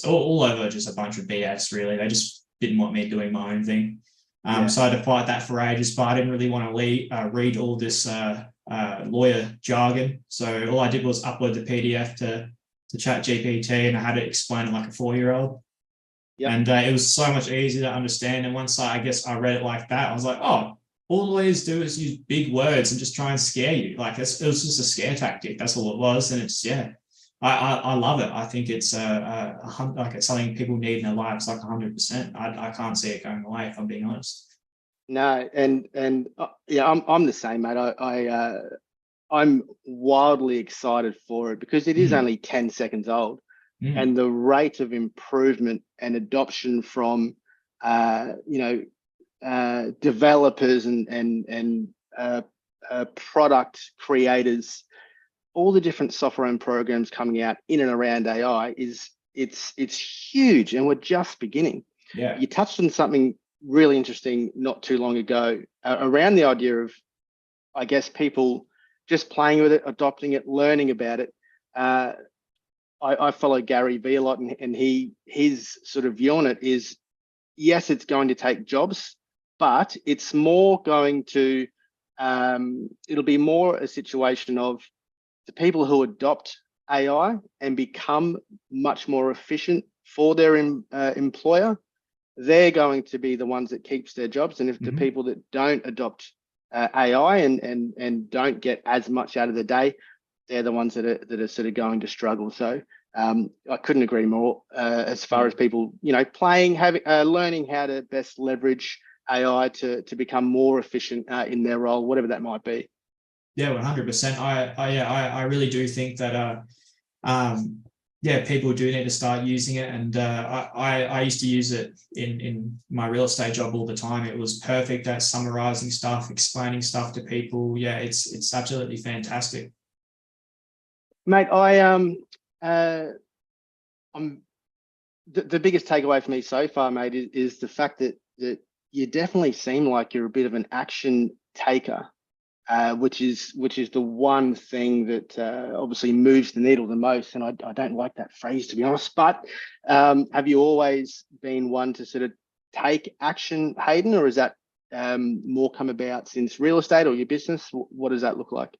all over just a bunch of BS, really. They just didn't want me doing my own thing. So I had to fight that for ages, but I didn't really want to read all this lawyer jargon. So all I did was upload the PDF to ChatGPT, and I had it explain it like a 4-year-old. Yep. And it was so much easier to understand. And once I read it like that, I was like, oh, all lawyers do is use big words and just try and scare you. It was just a scare tactic. That's all it was. And it's, I love it. I think it's it's something people need in their lives, 100%. I can't see it going away, if I'm being honest. No, and I'm the same, mate. I'm wildly excited for it because it is only 10 seconds old, and the rate of improvement and adoption from developers and product creators, all the different software and programs coming out in and around AI it's huge, and we're just beginning. Yeah, you touched on something really interesting not too long ago around the idea of, I guess, people just playing with it, adopting it, learning about it. I follow Gary Vee a lot, and his sort of view on it is, yes, it's going to take jobs, but it's more going to, it'll be more a situation of the people who adopt AI and become much more efficient for their employer, they're going to be the ones that keeps their jobs. And if the people that don't adopt AI and don't get as much out of the day, they're the ones that are sort of going to struggle. So I couldn't agree more as far as people, learning how to best leverage AI to become more efficient in their role, whatever that might be. Yeah, 100%. I really do think that people do need to start using it. And I used to use it in my real estate job all the time. It was perfect at summarizing stuff, explaining stuff to people. Yeah, it's absolutely fantastic. Mate, I'm the biggest takeaway for me so far, mate, is the fact that you definitely seem like you're a bit of an action taker, which is the one thing that obviously moves the needle the most. And I don't like that phrase, to be honest. But have you always been one to sort of take action, Hayden, or is that more come about since real estate or your business? What does that look like?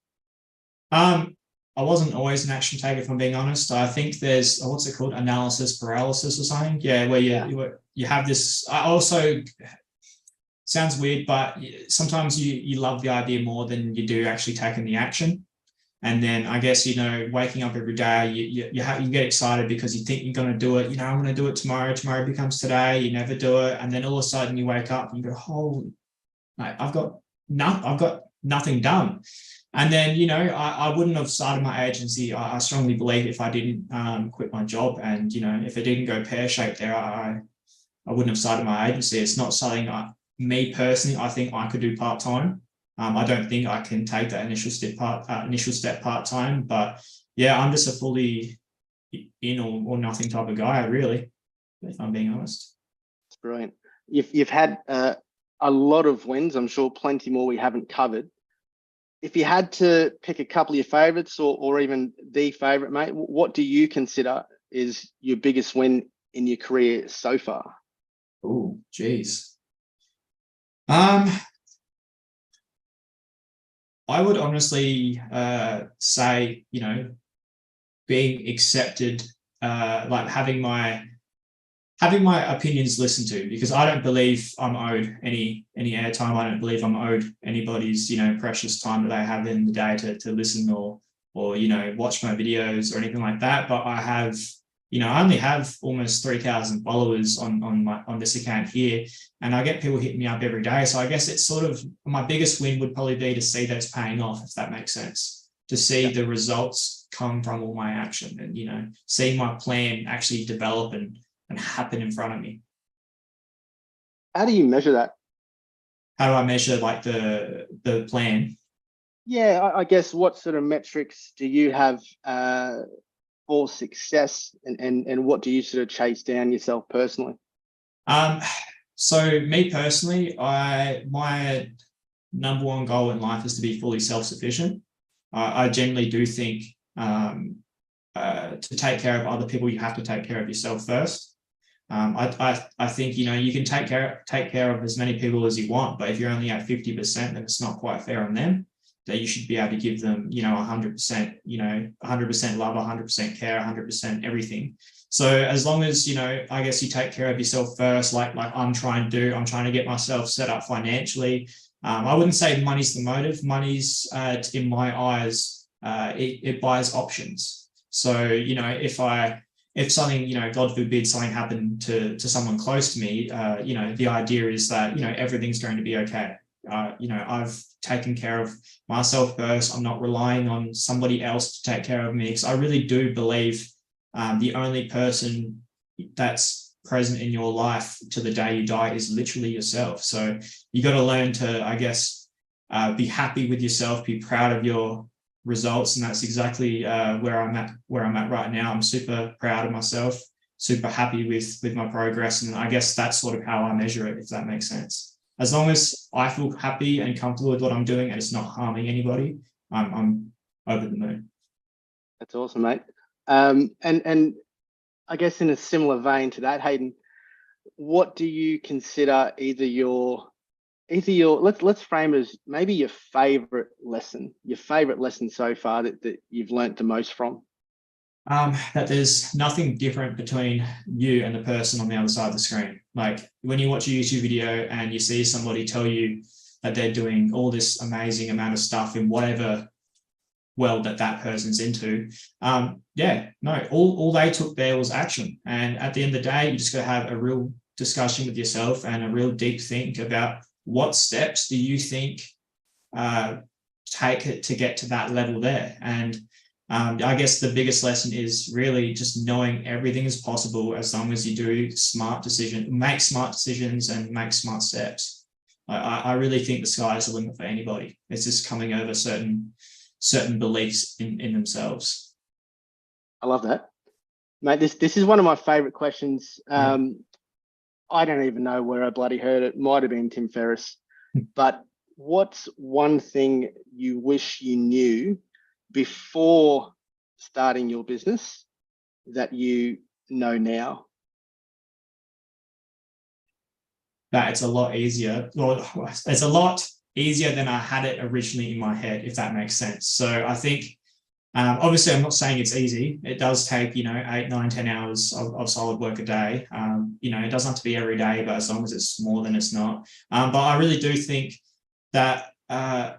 I wasn't always an action taker, if I'm being honest. I think there's what's it called, analysis paralysis or something. Yeah, where you have this. I also, sounds weird, but sometimes you love the idea more than you do actually taking the action. And then I guess, waking up every day, you get excited because you think you're going to do it. I'm going to do it tomorrow. Tomorrow becomes today. You never do it, and then all of a sudden you wake up and you go, "Holy, mate, I've got nothing done." And then, I wouldn't have started my agency. I strongly believe if I didn't quit my job and, if it didn't go pear-shaped there, I wouldn't have started my agency. It's not something me personally, I think I could do part-time. I don't think I can take that initial step part-time, but yeah, I'm just a fully in or nothing type of guy, really, if I'm being honest. That's brilliant. You've had a lot of wins. I'm sure plenty more we haven't covered. If you had to pick a couple of your favorites or even the favorite, mate, what do you consider is your biggest win in your career so far? Oh, geez. I would honestly say, being accepted, like having my opinions listened to, because I don't believe I'm owed any airtime. I don't believe I'm owed anybody's, precious time that they have in the day to listen or watch my videos or anything like that. But I have, I only have almost 3,000 followers on this account here, and I get people hitting me up every day. So I guess it's sort of my biggest win would probably be to see those paying off, if that makes sense, to see the results come from all my action and, seeing my plan actually develop and happen in front of me. How do you measure that? How do I measure like the plan? Yeah, I guess what sort of metrics do you have for success, and what do you sort of chase down yourself personally? So me personally, my number one goal in life is to be fully self-sufficient. I generally do think to take care of other people, you have to take care of yourself first. I think, you can take care of as many people as you want, but if you're only at 50%, then it's not quite fair on them. That you should be able to give them, 100%, 100% love, 100% care, 100% everything. So as long as, I guess you take care of yourself first, like I'm trying to get myself set up financially. I wouldn't say money's the motive. Money's, in my eyes, it buys options. So, if something, God forbid, something happened to someone close to me, the idea is that, everything's going to be okay. I've taken care of myself first. I'm not relying on somebody else to take care of me, because I really do believe the only person that's present in your life to the day you die is literally yourself. So you got to learn to, I guess, be happy with yourself, be proud of your results, and that's exactly where I'm at right now. I'm super proud of myself, super happy with my progress, and I guess that's sort of how I measure it, if that makes sense. As long as I feel happy and comfortable with what I'm doing and it's not harming anybody, I'm over the moon. That's awesome, mate. And I guess in a similar vein to that, Hayden, what do you consider either your let's frame it as maybe your favorite lesson so far that you've learnt the most from? That there's nothing different between you and the person on the other side of the screen. Like when you watch a YouTube video and you see somebody tell you that they're doing all this amazing amount of stuff in whatever world that person's into, all they took there was action. And at the end of the day, you just got to have a real discussion with yourself and a real deep think about what steps do you think take it to get to that level there. And I guess the biggest lesson is really just knowing everything is possible as long as you do make smart decisions and make smart steps. I really think the sky is the limit for anybody. It's just coming over certain beliefs in themselves. I love that, mate. This is one of my favorite questions. I don't even know where I bloody heard it. Might have been Tim Ferriss. But what's one thing you wish you knew before starting your business that you know now? That it's a lot easier. Well, it's a lot easier than I had it originally in my head, if that makes sense. So I think, obviously, I'm not saying it's easy. It does take, 8, 9, 10 hours of solid work a day. It doesn't have to be every day, but as long as it's more than it's not. But I really do think that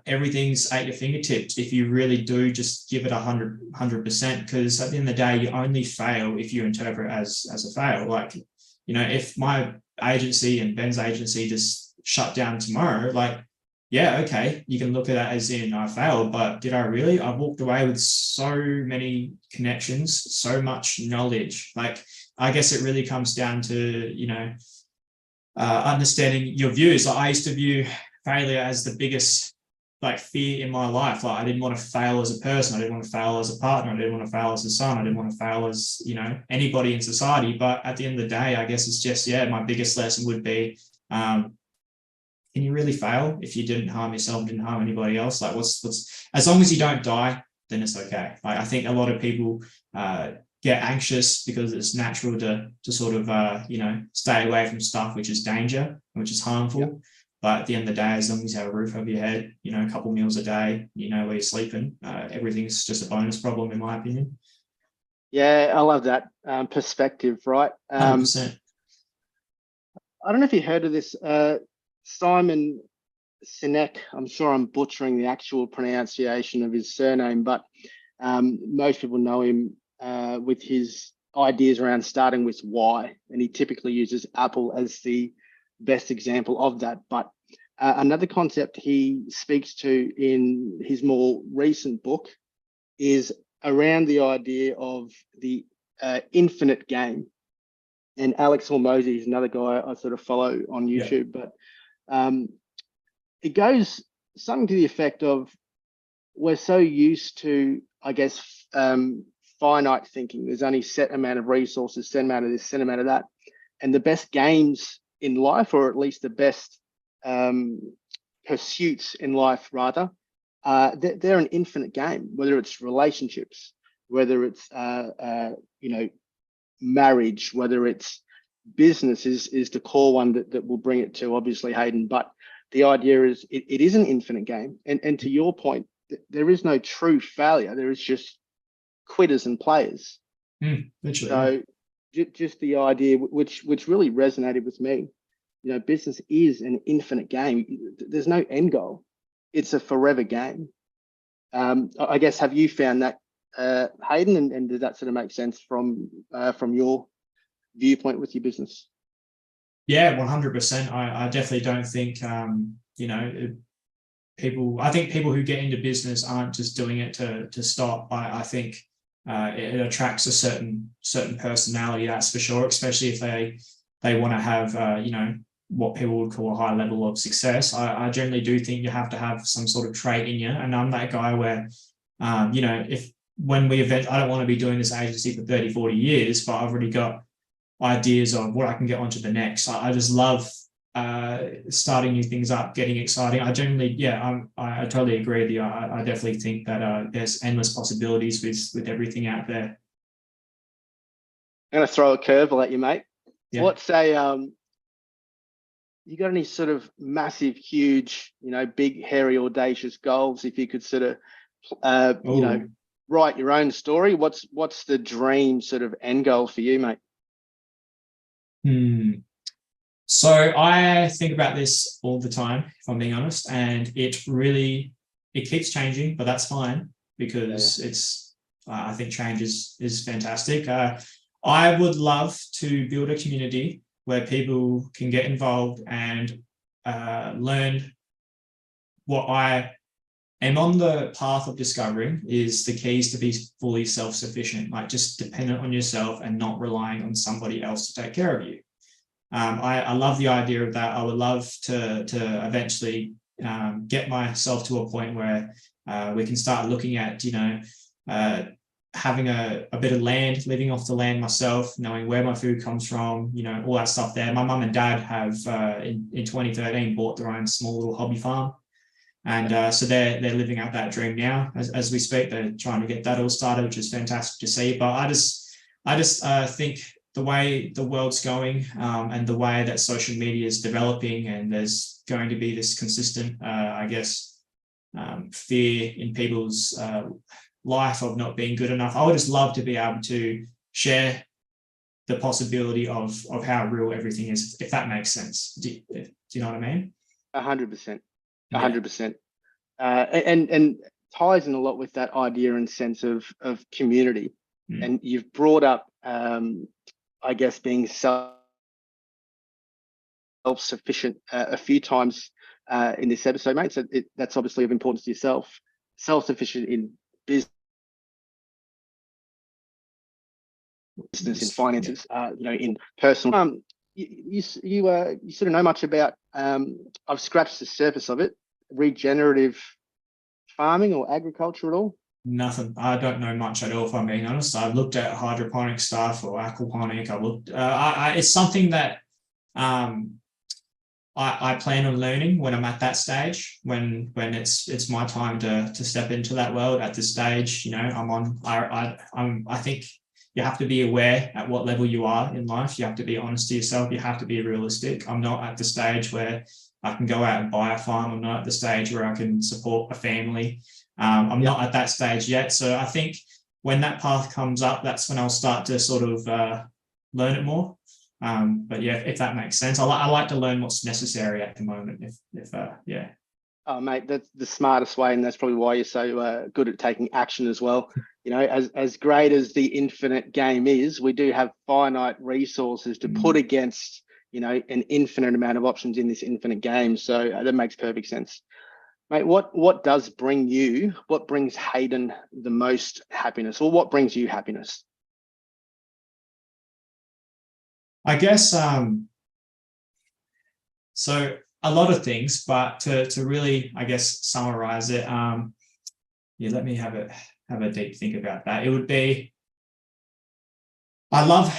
everything's at your fingertips if you really do just give it 100%, because at the end of the day, you only fail if you interpret it as a fail. Like, if my agency and Ben's agency just shut down tomorrow, like, yeah, okay, you can look at that as in I failed, but did I really? I walked away with so many connections, so much knowledge. Like, I guess it really comes down to, understanding your views. Like, I used to view failure as the biggest fear in my life. Like, I didn't want to fail as a person. I didn't want to fail as a partner. I didn't want to fail as a son. I didn't want to fail as, anybody in society. But at the end of the day, I guess it's just, my biggest lesson would be, can you really fail if you didn't harm yourself, didn't harm anybody else? Like, what's as long as you don't die, then it's okay. Like, I think a lot of people get anxious because it's natural to sort of stay away from stuff which is danger, which is harmful. Yep. But at the end of the day, as long as you have a roof over your head, a couple meals a day, where you're sleeping, everything's just a bonus problem, in my opinion. Yeah, I love that perspective, right? 100%. I don't know if you heard of this. Simon Sinek, I'm sure I'm butchering the actual pronunciation of his surname, but most people know him with his ideas around starting with why, and he typically uses Apple as the best example of that. But another concept he speaks to in his more recent book is around the idea of the infinite game. And Alex Hormozy is another guy I sort of follow on YouTube, but it goes something to the effect of, we're so used to, I guess, finite thinking. There's only set amount of resources, set amount of this, set amount of that. And the best games in life, or at least the best pursuits in life, rather, they're an infinite game, whether it's relationships, whether it's, marriage, whether it's business is the core one that will bring it to, obviously, Hayden. But the idea is it is an infinite game. And to your point, there is no true failure. There is just quitters and players. Literally. So just the idea, which really resonated with me, business is an infinite game. There's no end goal. It's a forever game. I guess, have you found that, Hayden, and does that sort of make sense from your viewpoint with your business? Yeah, 100%. I definitely don't think, people who get into business aren't just doing it to stop. I think it attracts a certain personality, that's for sure, especially if they want to have, what people would call a high level of success. I generally do think you have to have some sort of trait in you. And I'm that guy where, when we event, I don't want to be doing this agency for 30, 40 years, but I've already got ideas of what I can get onto the next. I just love starting new things up, getting exciting. I generally, I totally agree with you. I definitely think that there's endless possibilities with everything out there. going to throw a curveball at you, mate. Yeah. What's a you got any sort of massive, huge, big, hairy, audacious goals? If you could sort of, write your own story, what's the dream sort of end goal for you, mate? So I think about this all the time, if I'm being honest, and it keeps changing, but that's fine because I think change is fantastic. I would love to build a community where people can get involved and learn what I am on the path of discovering is the keys to be fully self-sufficient, like just dependent on yourself and not relying on somebody else to take care of you. I love the idea of that. I would love to eventually get myself to a point where we can start looking at, having a bit of land, living off the land myself, knowing where my food comes from, all that stuff there. My mum and dad have in 2013 bought their own small little hobby farm. And so they're living out that dream now as we speak. They're trying to get that all started, which is fantastic to see. But I just think the way the world's going and the way that social media is developing, and there's going to be this consistent, fear in people's life of not being good enough. I would just love to be able to share the possibility of how real everything is, if that makes sense. Do you know what I mean? 100%. 100%. And ties in a lot with that idea and sense of community. And you've brought up, being self-sufficient a few times in this episode, mate. So that's obviously of importance to yourself. Self-sufficient in business, in finances, in personal. You sort of know much about. I've scratched the surface of it. Regenerative farming or agriculture at all? Nothing. I don't know much at all, if I'm being honest. I've looked at hydroponic stuff or aquaponic. It's something that I plan on learning when I'm at that stage, when it's my time to step into that world. At this stage, I think you have to be aware at what level you are in life. You have to be honest to yourself. You have to be realistic. I'm not at the stage where I can go out and buy a farm. I'm not at the stage where I can support a family. I'm not at that stage yet. So I think when that path comes up, that's when I'll start to sort of learn it more. But yeah, if that makes sense, I like to learn what's necessary at the moment. Yeah. Oh, mate, that's the smartest way, and that's probably why you're so good at taking action as well. As great as the infinite game is, we do have finite resources to put against, an infinite amount of options in this infinite game. So that makes perfect sense. Mate, what brings Hayden the most happiness, or what brings you happiness? I guess so a lot of things, but to really, I guess, summarize it, let me have a deep think about that. It would be, I love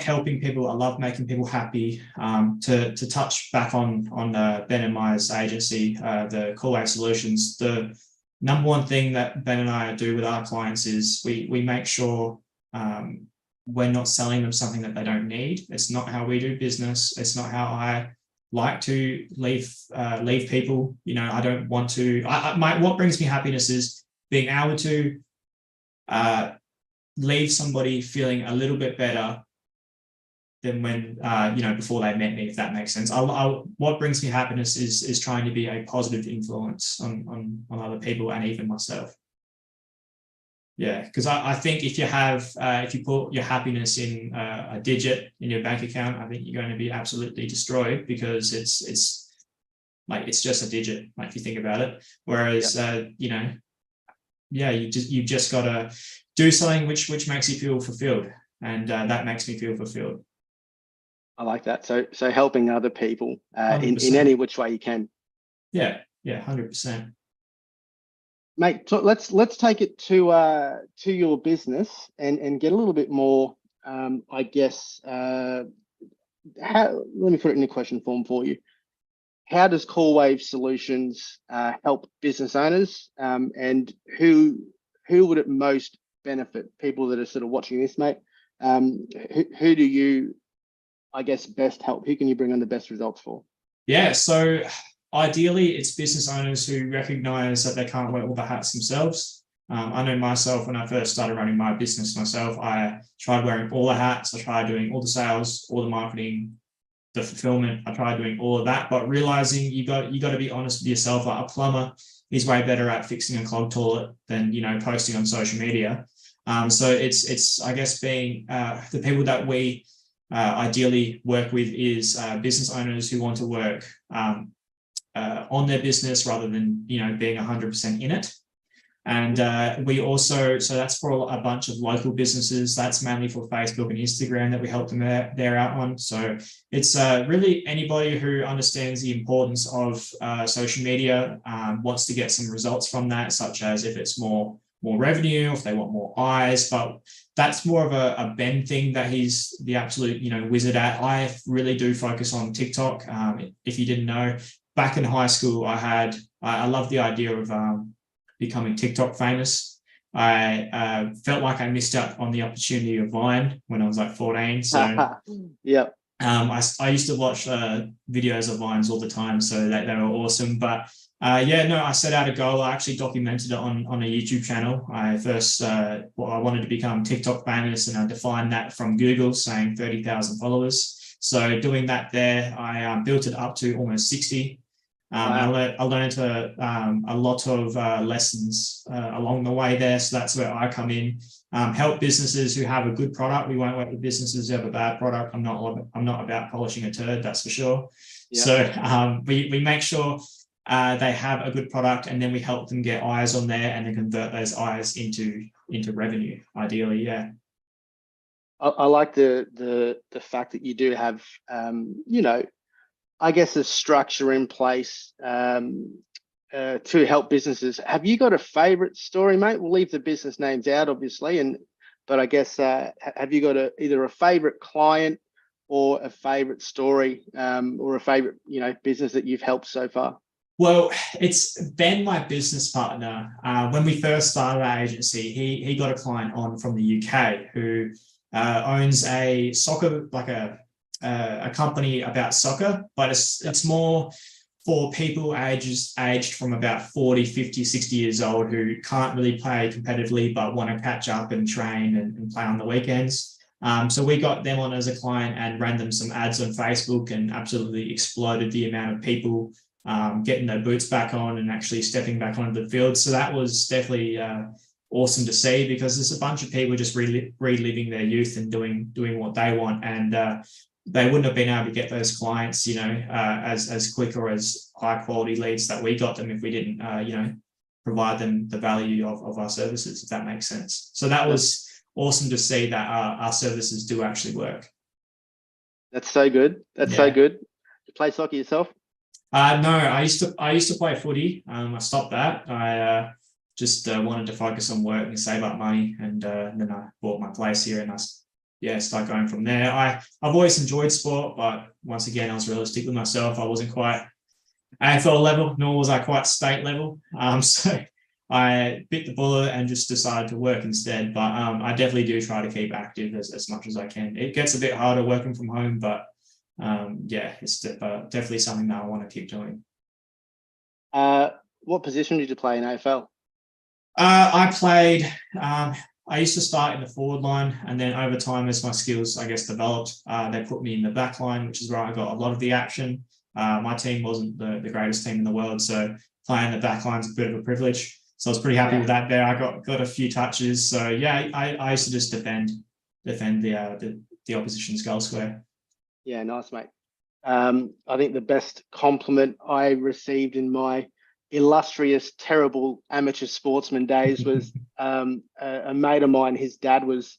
helping people. I love making people happy. To touch back on Ben and Maya's agency, the Corewave Solutions, the number one thing that Ben and I do with our clients is we make sure we're not selling them something that they don't need. It's not how we do business. It's not how I like to leave people. I don't want to. What brings me happiness is being able to leave somebody feeling a little bit better than when before they met me, if that makes sense. What brings me happiness is trying to be a positive influence on other people and even myself. Yeah, because I think if you put your happiness in a digit in your bank account, I think you're going to be absolutely destroyed, because it's just a digit, like, if you think about it. Whereas you've just got to do something which makes you feel fulfilled, and that makes me feel fulfilled. I like that. So helping other people in any which way you can. Yeah, 100%. Mate, so let's take it to your business and get a little bit more, let me put it in a question form for you. How does Corewave Solutions help business owners, and who would it most benefit? People that are sort of watching this, mate, Who do you, I guess, best help? Who can you bring on the best results for? Yeah, so ideally, it's business owners who recognize that they can't wear all the hats themselves. I know myself, when I first started running my business myself, I tried wearing all the hats. I tried doing all the sales, all the marketing, the fulfillment. I tried doing all of that, but realizing you got to be honest with yourself. Like a plumber is way better at fixing a clogged toilet than posting on social media. So it's I guess being the people that we ideally work with is business owners who want to work on their business rather than being 100% in it. And we also, so that's for a bunch of local businesses. That's mainly for Facebook and Instagram that we help them there out on. So it's really anybody who understands the importance of social media, wants to get some results from that, such as if it's more revenue, if they want more eyes. But that's more of a Ben thing that he's the absolute wizard at. I really do focus on TikTok. If you didn't know, back in high school, I loved the idea of becoming TikTok famous. I felt like I missed out on the opportunity of Vine when I was like 14. So yeah. I used to watch videos of Vines all the time, so they were awesome. But I set out a goal. I actually documented it on a YouTube channel. I first, I wanted to become TikTok famous, and I defined that from Google, saying 30,000 followers. So doing that there, I built it up to almost 60. Wow. I learned a lot of lessons along the way there. So that's where I come in. Help businesses who have a good product. We won't work with businesses who have a bad product. I'm not about polishing a turd, that's for sure. Yeah. So we make sure they have a good product, and then we help them get eyes on there and then convert those eyes into revenue, ideally. Yeah. I like the fact that you do have I guess a structure in place to help businesses. Have you got a favorite story, mate? We'll leave the business names out, obviously, but I guess have you got either a favorite client or a favorite story or a favorite business that you've helped so far? Well, it's Ben, my business partner. When we first started our agency, he got a client on from the UK who owns a soccer, like a company about soccer, but it's more for people aged from about 40, 50, 60 years old who can't really play competitively but want to catch up and train and play on the weekends. So we got them on as a client and ran them some ads on Facebook, and absolutely exploded the amount of people getting their boots back on and actually stepping back onto the field. So that was definitely awesome to see, because there's a bunch of people just reliving their youth and doing what they want. And they wouldn't have been able to get those clients, as quick or as high quality leads that we got them if we didn't, provide them the value of our services, if that makes sense. So that was awesome to see that our services do actually work. That's so good. That's so good. You play soccer yourself? No, I used to play footy. I stopped that. I just wanted to focus on work and save up money, and then I bought my place here, and I start going from there. I've always enjoyed sport, but once again, I was realistic with myself. I wasn't quite AFL level, nor was I quite state level. So I bit the bullet and just decided to work instead. But I definitely do try to keep active as much as I can. It gets a bit harder working from home, but it's definitely something that I want to keep doing. What position did you play in AFL? I played. I used to start in the forward line, and then over time, as my skills, I guess, developed, they put me in the back line, which is where I got a lot of the action. My team wasn't the greatest team in the world, so playing the back line is a bit of a privilege. So I was pretty happy with that there. I got a few touches. So I used to just defend the opposition's goal square. Yeah, nice, mate. I think the best compliment I received in my illustrious, terrible amateur sportsman days was a mate of mine. His dad was,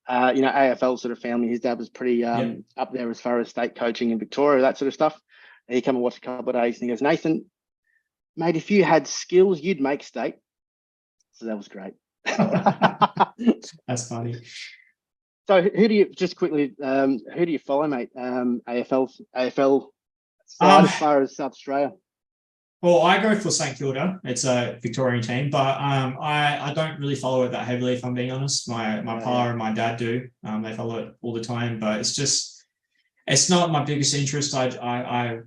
AFL sort of family. His dad was pretty up there as far as state coaching in Victoria, that sort of stuff. And he came and watched a couple of days, and he goes, "Nathan, mate, if you had skills, you'd make state." So that was great. That's funny. So who do you follow, mate? AFL side as far as South Australia? Well, I go for St Kilda. It's a Victorian team, but I don't really follow it that heavily, if I'm being honest. My pa and my dad do. They follow it all the time, but it's not my biggest interest. I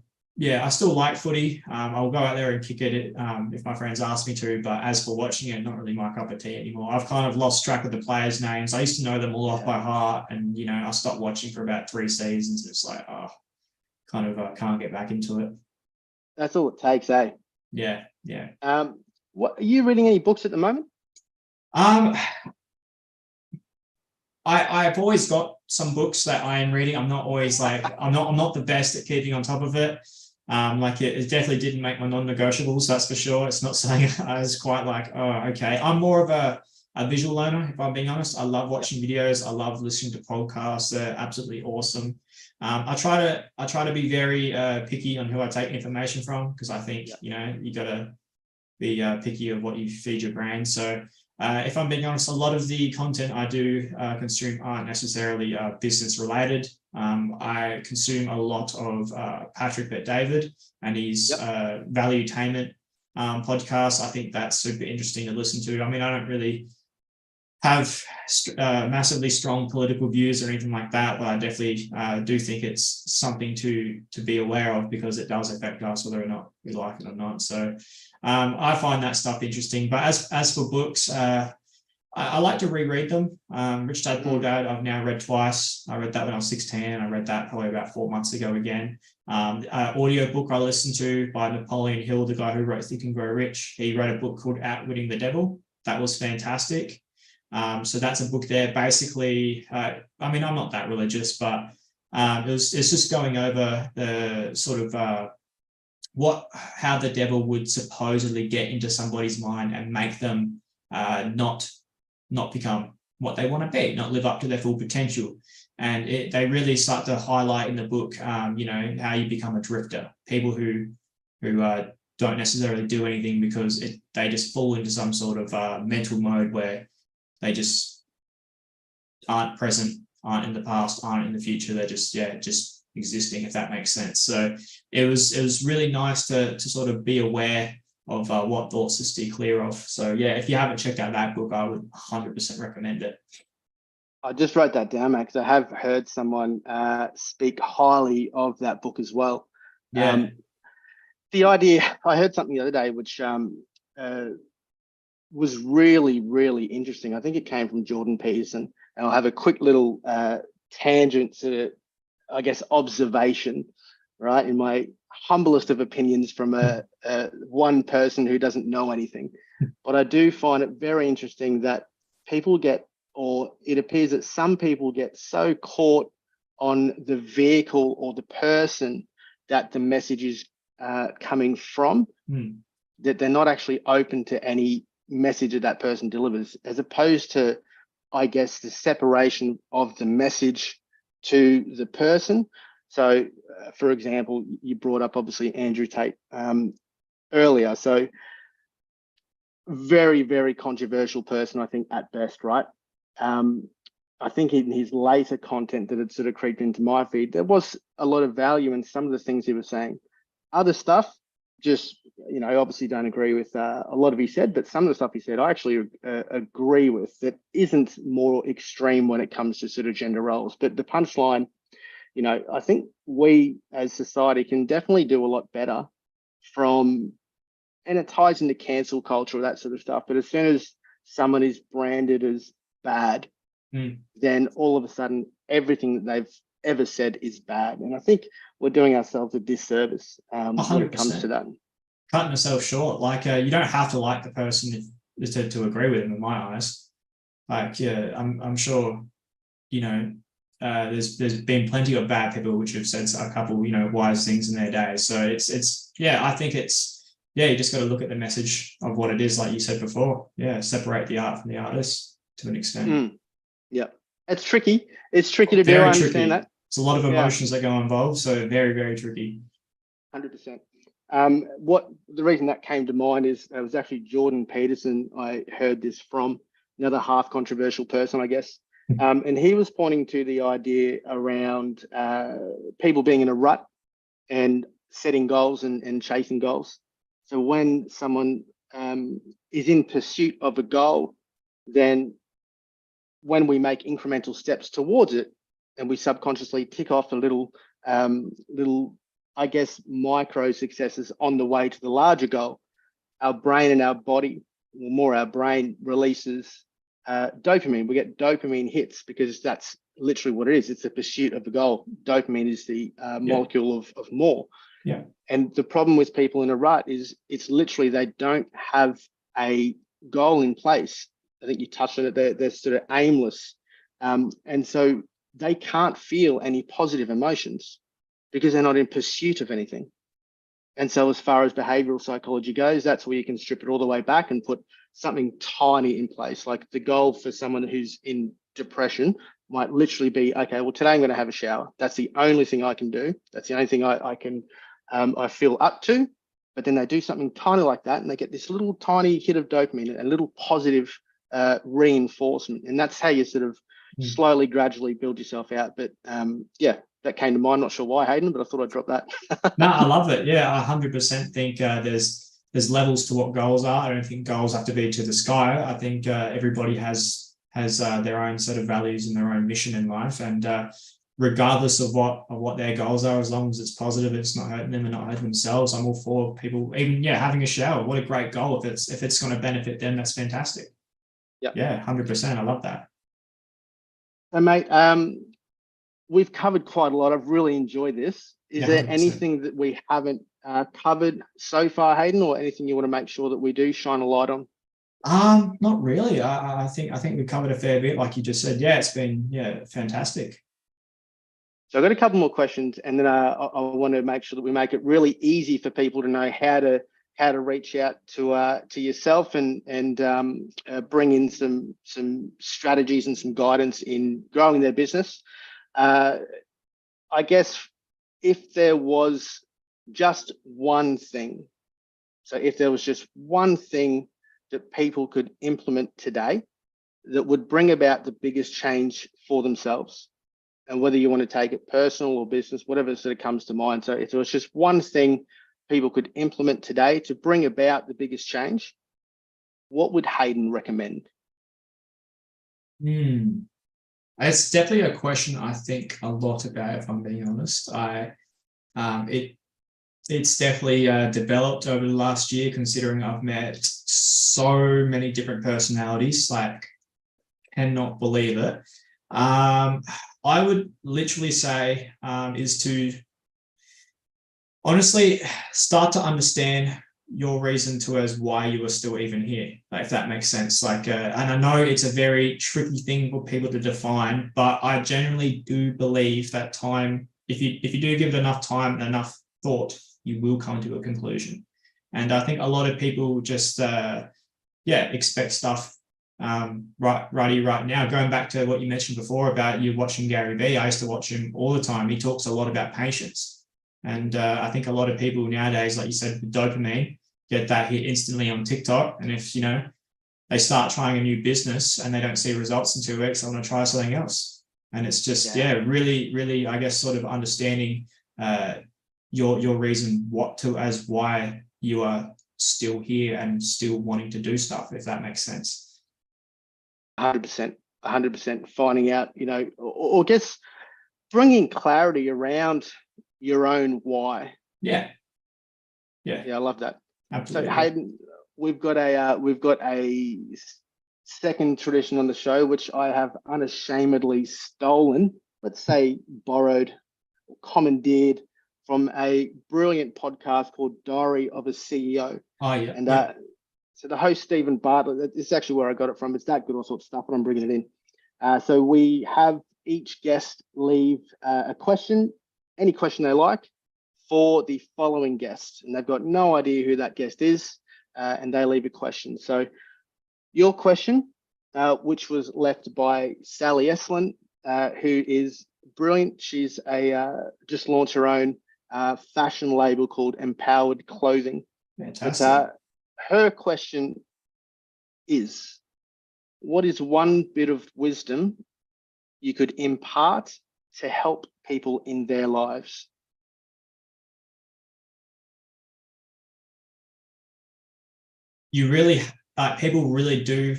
still like footy. I'll go out there and kick it if my friends ask me to, but as for watching it, not really my cup of tea anymore. I've kind of lost track of the players' names. I used to know them all off by heart, and I stopped watching for about 3 seasons. It's like, can't get back into it. That's all it takes, eh? Yeah. What are you reading any books at the moment? I've always got some books that I am reading. I'm not always like I'm not the best at keeping on top of it. It definitely didn't make my non-negotiables, that's for sure. It's not something I was quite like, oh, okay. I'm more of a visual learner, if I'm being honest. I love watching videos. I love listening to podcasts. They're absolutely awesome. I try to be very picky on who I take information from, because I think you got to be picky of what you feed your brain. So if I'm being honest, a lot of the content I do consume aren't necessarily business related. I consume a lot of Patrick Bet-David and his Valuetainment podcast. I think that's super interesting to listen to. I mean, I don't really have massively strong political views or anything like that, but I definitely do think it's something to be aware of, because it does affect us whether or not we like it or not. So I find that stuff interesting. But as for books, I like to reread them. Rich Dad Poor Dad, I've now read twice. I read that when I was 16. I read that probably about 4 months ago again. Audio book I listened to by Napoleon Hill, the guy who wrote Think and Grow Rich. He wrote a book called Outwitting the Devil. That was fantastic. So that's a book there. Basically, I'm not that religious, but it's just going over the sort of how the devil would supposedly get into somebody's mind and make them not become what they want to be, not live up to their full potential. And they really start to highlight in the book, how you become a drifter. People who don't necessarily do anything because they just fall into some sort of mental mode where they just aren't present, aren't in the past, aren't in the future. They're just existing, if that makes sense. So it was really nice to sort of be aware of what thoughts to steer clear of. So yeah, if you haven't checked out that book, I would 100% recommend it. I just wrote that down, Max. I have heard someone speak highly of that book as well. Yeah. The idea, I heard something the other day which was really, really interesting. I think it came from Jordan Peterson. And I'll have a quick little tangent to, I guess, observation, right? In my humblest of opinions from one person who doesn't know anything. But I do find it very interesting that it appears that some people get so caught on the vehicle or the person that the message is coming from, that they're not actually open to any message that person delivers, as opposed to, I guess, the separation of the message to the person. So, for example, you brought up obviously Andrew Tate earlier. So, very, very controversial person, I think, at best, right? I think in his later content that had sort of creeped into my feed, there was a lot of value in some of the things he was saying. Other stuff, just, obviously don't agree with a lot of he said, but some of the stuff he said, I actually agree with, that isn't more extreme when it comes to sort of gender roles. But the punchline, I think we as society can definitely do a lot better and it ties into cancel culture, that sort of stuff. But as soon as someone is branded as bad, then all of a sudden everything that they've ever said is bad. And I think we're doing ourselves a disservice when it comes to that. Cutting yourself short. You don't have to like the person to agree with them, in my eyes. I'm sure, there's been plenty of bad people which have said a couple, wise things in their day. So I think you just got to look at the message of what it is, like you said before. Yeah, separate the art from the artist to an extent. Yeah, it's tricky. It's tricky to do. I understand that. It's a lot of emotions that go involved, so very, very tricky. 100%. What the reason that came to mind is it was actually Jordan Peterson. I heard this from another half controversial person, I guess. And he was pointing to the idea around people being in a rut and setting goals and chasing goals. So when someone is in pursuit of a goal, then when we make incremental steps towards it, and we subconsciously tick off the little, I guess, micro successes on the way to the larger goal, our brain and our body, or more our brain, releases dopamine. We get dopamine hits because that's literally what it is. It's a pursuit of a goal. Dopamine is the molecule of more. Yeah. And the problem with people in a rut is it's literally they don't have a goal in place. I think you touched on it. They're sort of aimless. And so they can't feel any positive emotions because they're not in pursuit of anything. And so as far as behavioral psychology goes, that's where you can strip it all the way back and put something tiny in place. Like the goal for someone who's in depression might literally be, okay, well, today I'm going to have a shower. That's the only thing I can do. That's the only thing I can, I feel up to. But then they do something tiny like that and they get this little tiny hit of dopamine, a little positive reinforcement. And that's how you sort of slowly, gradually build yourself out. But yeah, that came to mind. Not sure why, Hayden, but I thought I'd drop that. No, I love it. Yeah, I 100% think there's levels to what goals are. I don't think goals have to be to the sky. I think everybody has their own sort of values and their own mission in life, and regardless of what their goals are, as long as it's positive, it's not hurting them and not hurting themselves, I'm all for people even having a shower. What a great goal. If it's going to benefit them, that's fantastic. Yeah, 100%. I love that. So, mate, we've covered quite a lot. I've really enjoyed this. Is there 100%. anything that we haven't covered so far, Hayden, or anything you want to make sure that we do shine a light on? Not really. I think we covered a fair bit, like you just said. Yeah, it's been fantastic. So I've got a couple more questions, and then I want to make sure that we make it really easy for people to know how to reach out to yourself and bring in some strategies and some guidance in growing their business. I guess if there was just one thing, so if there was just one thing that people could implement today that would bring about the biggest change for themselves, and whether you want to take it personal or business, whatever sort of comes to mind. So if there was just one thing people could implement today to bring about the biggest change, what would Hayden recommend? It's definitely a question I think a lot about, if I'm being honest. It's definitely developed over the last year, considering I've met so many different personalities, like cannot believe it. I would literally say is to honestly start to understand your reason to as why you are still even here, like, if that makes sense. Like, and I know it's a very tricky thing for people to define, but I genuinely do believe that time, if you do give it enough time and enough thought, you will come to a conclusion. And I think a lot of people just expect stuff right now. Going back to what you mentioned before about you watching Gary Vee, I used to watch him all the time. He talks a lot about patience. And I think a lot of people nowadays, like you said, with dopamine, get that hit instantly on TikTok. And if, they start trying a new business and they don't see results in 2 weeks, they want to try something else. And it's just, really, really, I guess, sort of understanding your reason why you are still here and still wanting to do stuff, if that makes sense. 100%, finding out, or guess bringing clarity around your own why. Yeah, I love that. Absolutely. So Hayden, we've got a second tradition on the show, which I have unashamedly stolen, let's say borrowed, commandeered from a brilliant podcast called Diary of a CEO. Oh yeah. And so the host, Stephen Bartlett, this is actually where I got it from. It's that good, all sorts of stuff, but I'm bringing it in. So we have each guest leave a question, any question they like, for the following guest. And they've got no idea who that guest is, and they leave a question. So your question, which was left by Sally Estlin, who is brilliant. She's just launched her own fashion label called Empowered Clothing. Fantastic. But, her question is, what is one bit of wisdom you could impart to help people in their lives? you really, people really do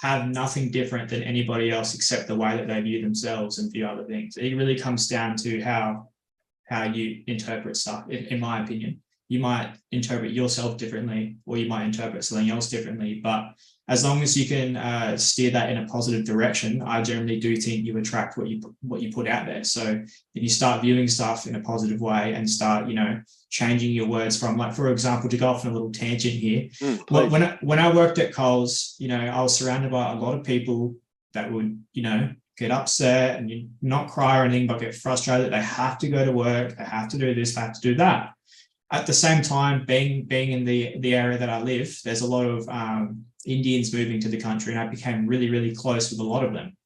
have nothing different than anybody else except the way that they view themselves and view other things. It really comes down to how you interpret stuff, in my opinion. You might interpret yourself differently, or you might interpret something else differently. But as long as you can steer that in a positive direction, I generally do think you attract what you put out there. So if you start viewing stuff in a positive way and start, changing your words from, like, for example, to go off on a little tangent here. When I worked at Coles, I was surrounded by a lot of people that would, get upset and not cry or anything, but get frustrated. They have to go to work. They have to do this. They have to do that. At the same time, being in the area that I live, there's a lot of Indians moving to the country, and I became really, really close with a lot of them.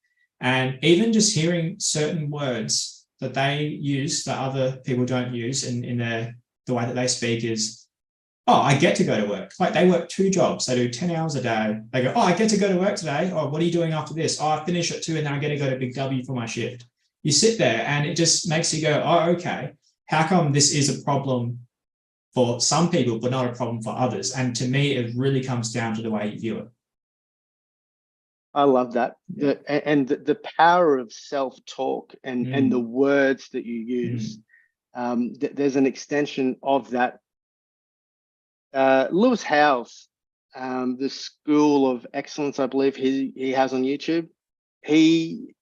And even just hearing certain words that they use that other people don't use in the way that they speak is, oh, I get to go to work. Like, they work 2 jobs. They do 10 hours a day. They go, oh, I get to go to work today. Oh, what are you doing after this? Oh, I finish at 2 and then I get to go to Big W for my shift. You sit there and it just makes you go, oh, okay, how come this is a problem for some people, but not a problem for others? And to me, it really comes down to the way you view it. I love that. Yeah. The power of self-talk and the words that you use. There's an extension of that. Lewis Howes, the School of Excellence, I believe he has on YouTube. He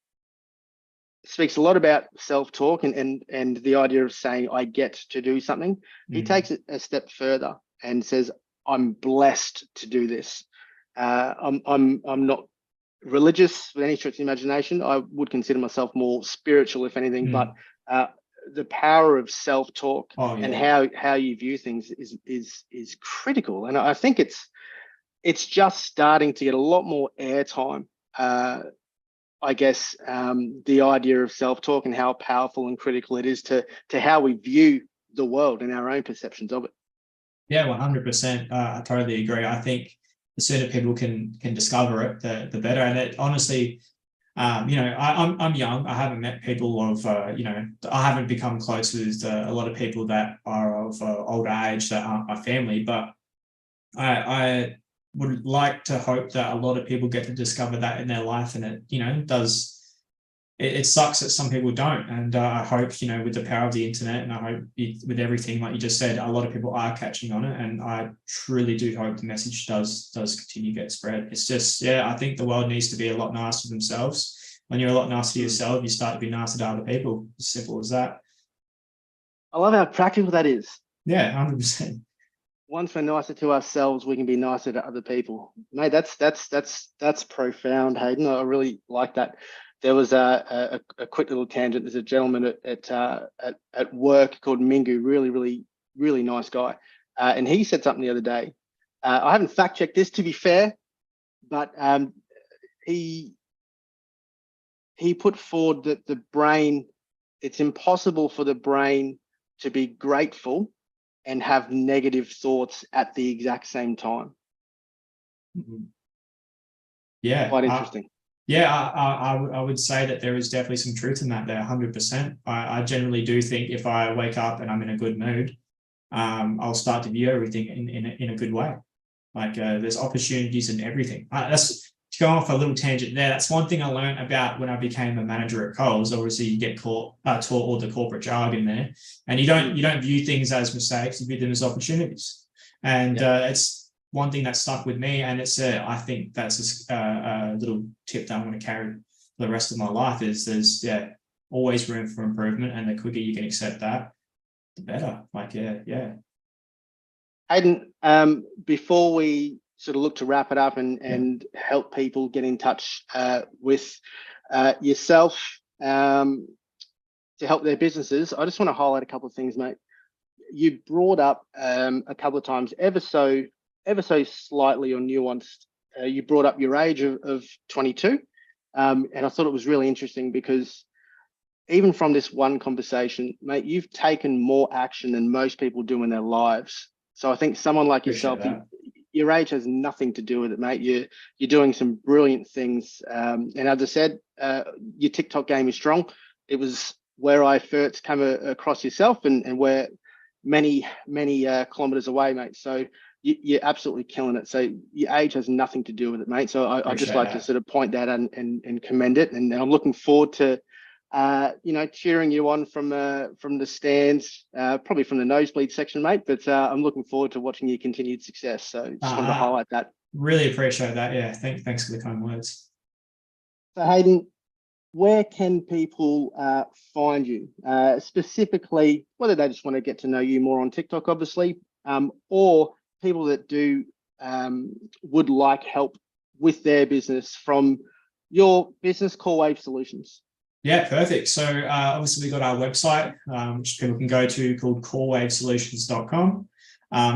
speaks a lot about self-talk and the idea of saying, I get to do something. He takes it a step further and says, I'm blessed to do this. I'm not religious with any stretch of the imagination. I would consider myself more spiritual, if anything, but the power of self-talk and how you view things is critical. And I think it's just starting to get a lot more airtime. I guess the idea of self-talk and how powerful and critical it is to how we view the world and our own perceptions of it. Yeah, 100%. I totally agree. I think the sooner people can discover it, the better. And it honestly, I'm young. I haven't met people of, I haven't become close with a lot of people that are of older age that aren't my family. But I would like to hope that a lot of people get to discover that in their life, and it sucks that some people don't. And I hope, with the power of the internet, and I hope with everything, like you just said, a lot of people are catching on it. And I truly do hope the message does continue to get spread. It's just, I think the world needs to be a lot nicer to themselves. When you're a lot nicer to yourself, you start to be nicer to other people. As simple as that. I love how practical that is. Yeah, 100%. Once we're nicer to ourselves, we can be nicer to other people. Mate, that's profound, Hayden. I really like that. There was a quick little tangent. There's a gentleman at work called Mingu, really, really, really nice guy. And he said something the other day. I haven't fact checked this, to be fair, but he put forward that the brain, it's impossible for the brain to be grateful and have negative thoughts at the exact same time. Yeah. Quite interesting. I would say that there is definitely some truth in that there, 100%. I generally do think if I wake up and I'm in a good mood, I'll start to view everything in a good way. Like there's opportunities in everything. That's to go off a little tangent there. That's one thing I learned about when I became a manager at Coles. Obviously, you get taught all the corporate jargon there, and you don't view things as mistakes. You view them as opportunities, and it's one thing that stuck with me. And it's I think that's a little tip that I'm going to carry for the rest of my life. Is there's always room for improvement, and the quicker you can accept that, the better. Like Hayden, before we sort of look to wrap it up and help people get in touch with yourself to help their businesses, I just want to highlight a couple of things, mate. You brought up a couple of times, ever so slightly or nuanced, you brought up your age of 22. And I thought it was really interesting because even from this one conversation, mate, you've taken more action than most people do in their lives. So I think someone like yourself, your age has nothing to do with it, mate. You're doing some brilliant things. And as I said, your TikTok game is strong. It was where I first came across yourself and we're many kilometers away, mate. So you're absolutely killing it. So your age has nothing to do with it, mate. So I just like to sort of point that out and commend it. And I'm looking forward to, cheering you on from the stands, probably from the nosebleed section, mate. But I'm looking forward to watching your continued success. So just wanted to highlight that. Really appreciate that. Yeah, thanks for the kind words. So Hayden, where can people find you? Specifically, whether they just want to get to know you more on TikTok, obviously, or people that do would like help with their business from your business, Corewave Solutions. Yeah, perfect. So obviously we got our website, which people can go to, called corewavesolutions.com.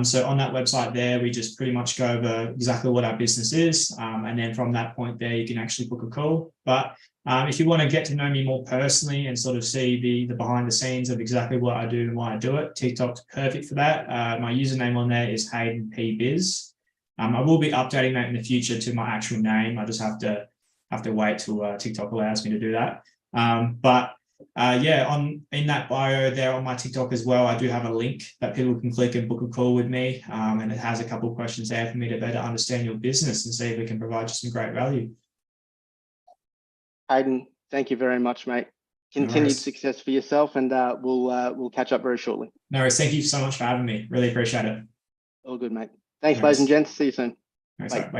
So on that website there, we just pretty much go over exactly what our business is. And then from that point there, you can actually book a call. But if you want to get to know me more personally and sort of see the behind the scenes of exactly what I do and why I do it, TikTok's perfect for that. My username on there is Hayden P Biz. I will be updating that in the future to my actual name. I just have to wait till TikTok allows me to do that. In that bio there on my TikTok as well, I do have a link that people can click and book a call with me. And it has a couple of questions there for me to better understand your business and see if we can provide you some great value. Hayden, thank you very much, mate. Continued success for yourself, and we'll catch up very shortly. No worries. Thank you so much for having me. Really appreciate it. All good, mate. Thanks, ladies and gents. See you soon. Bye.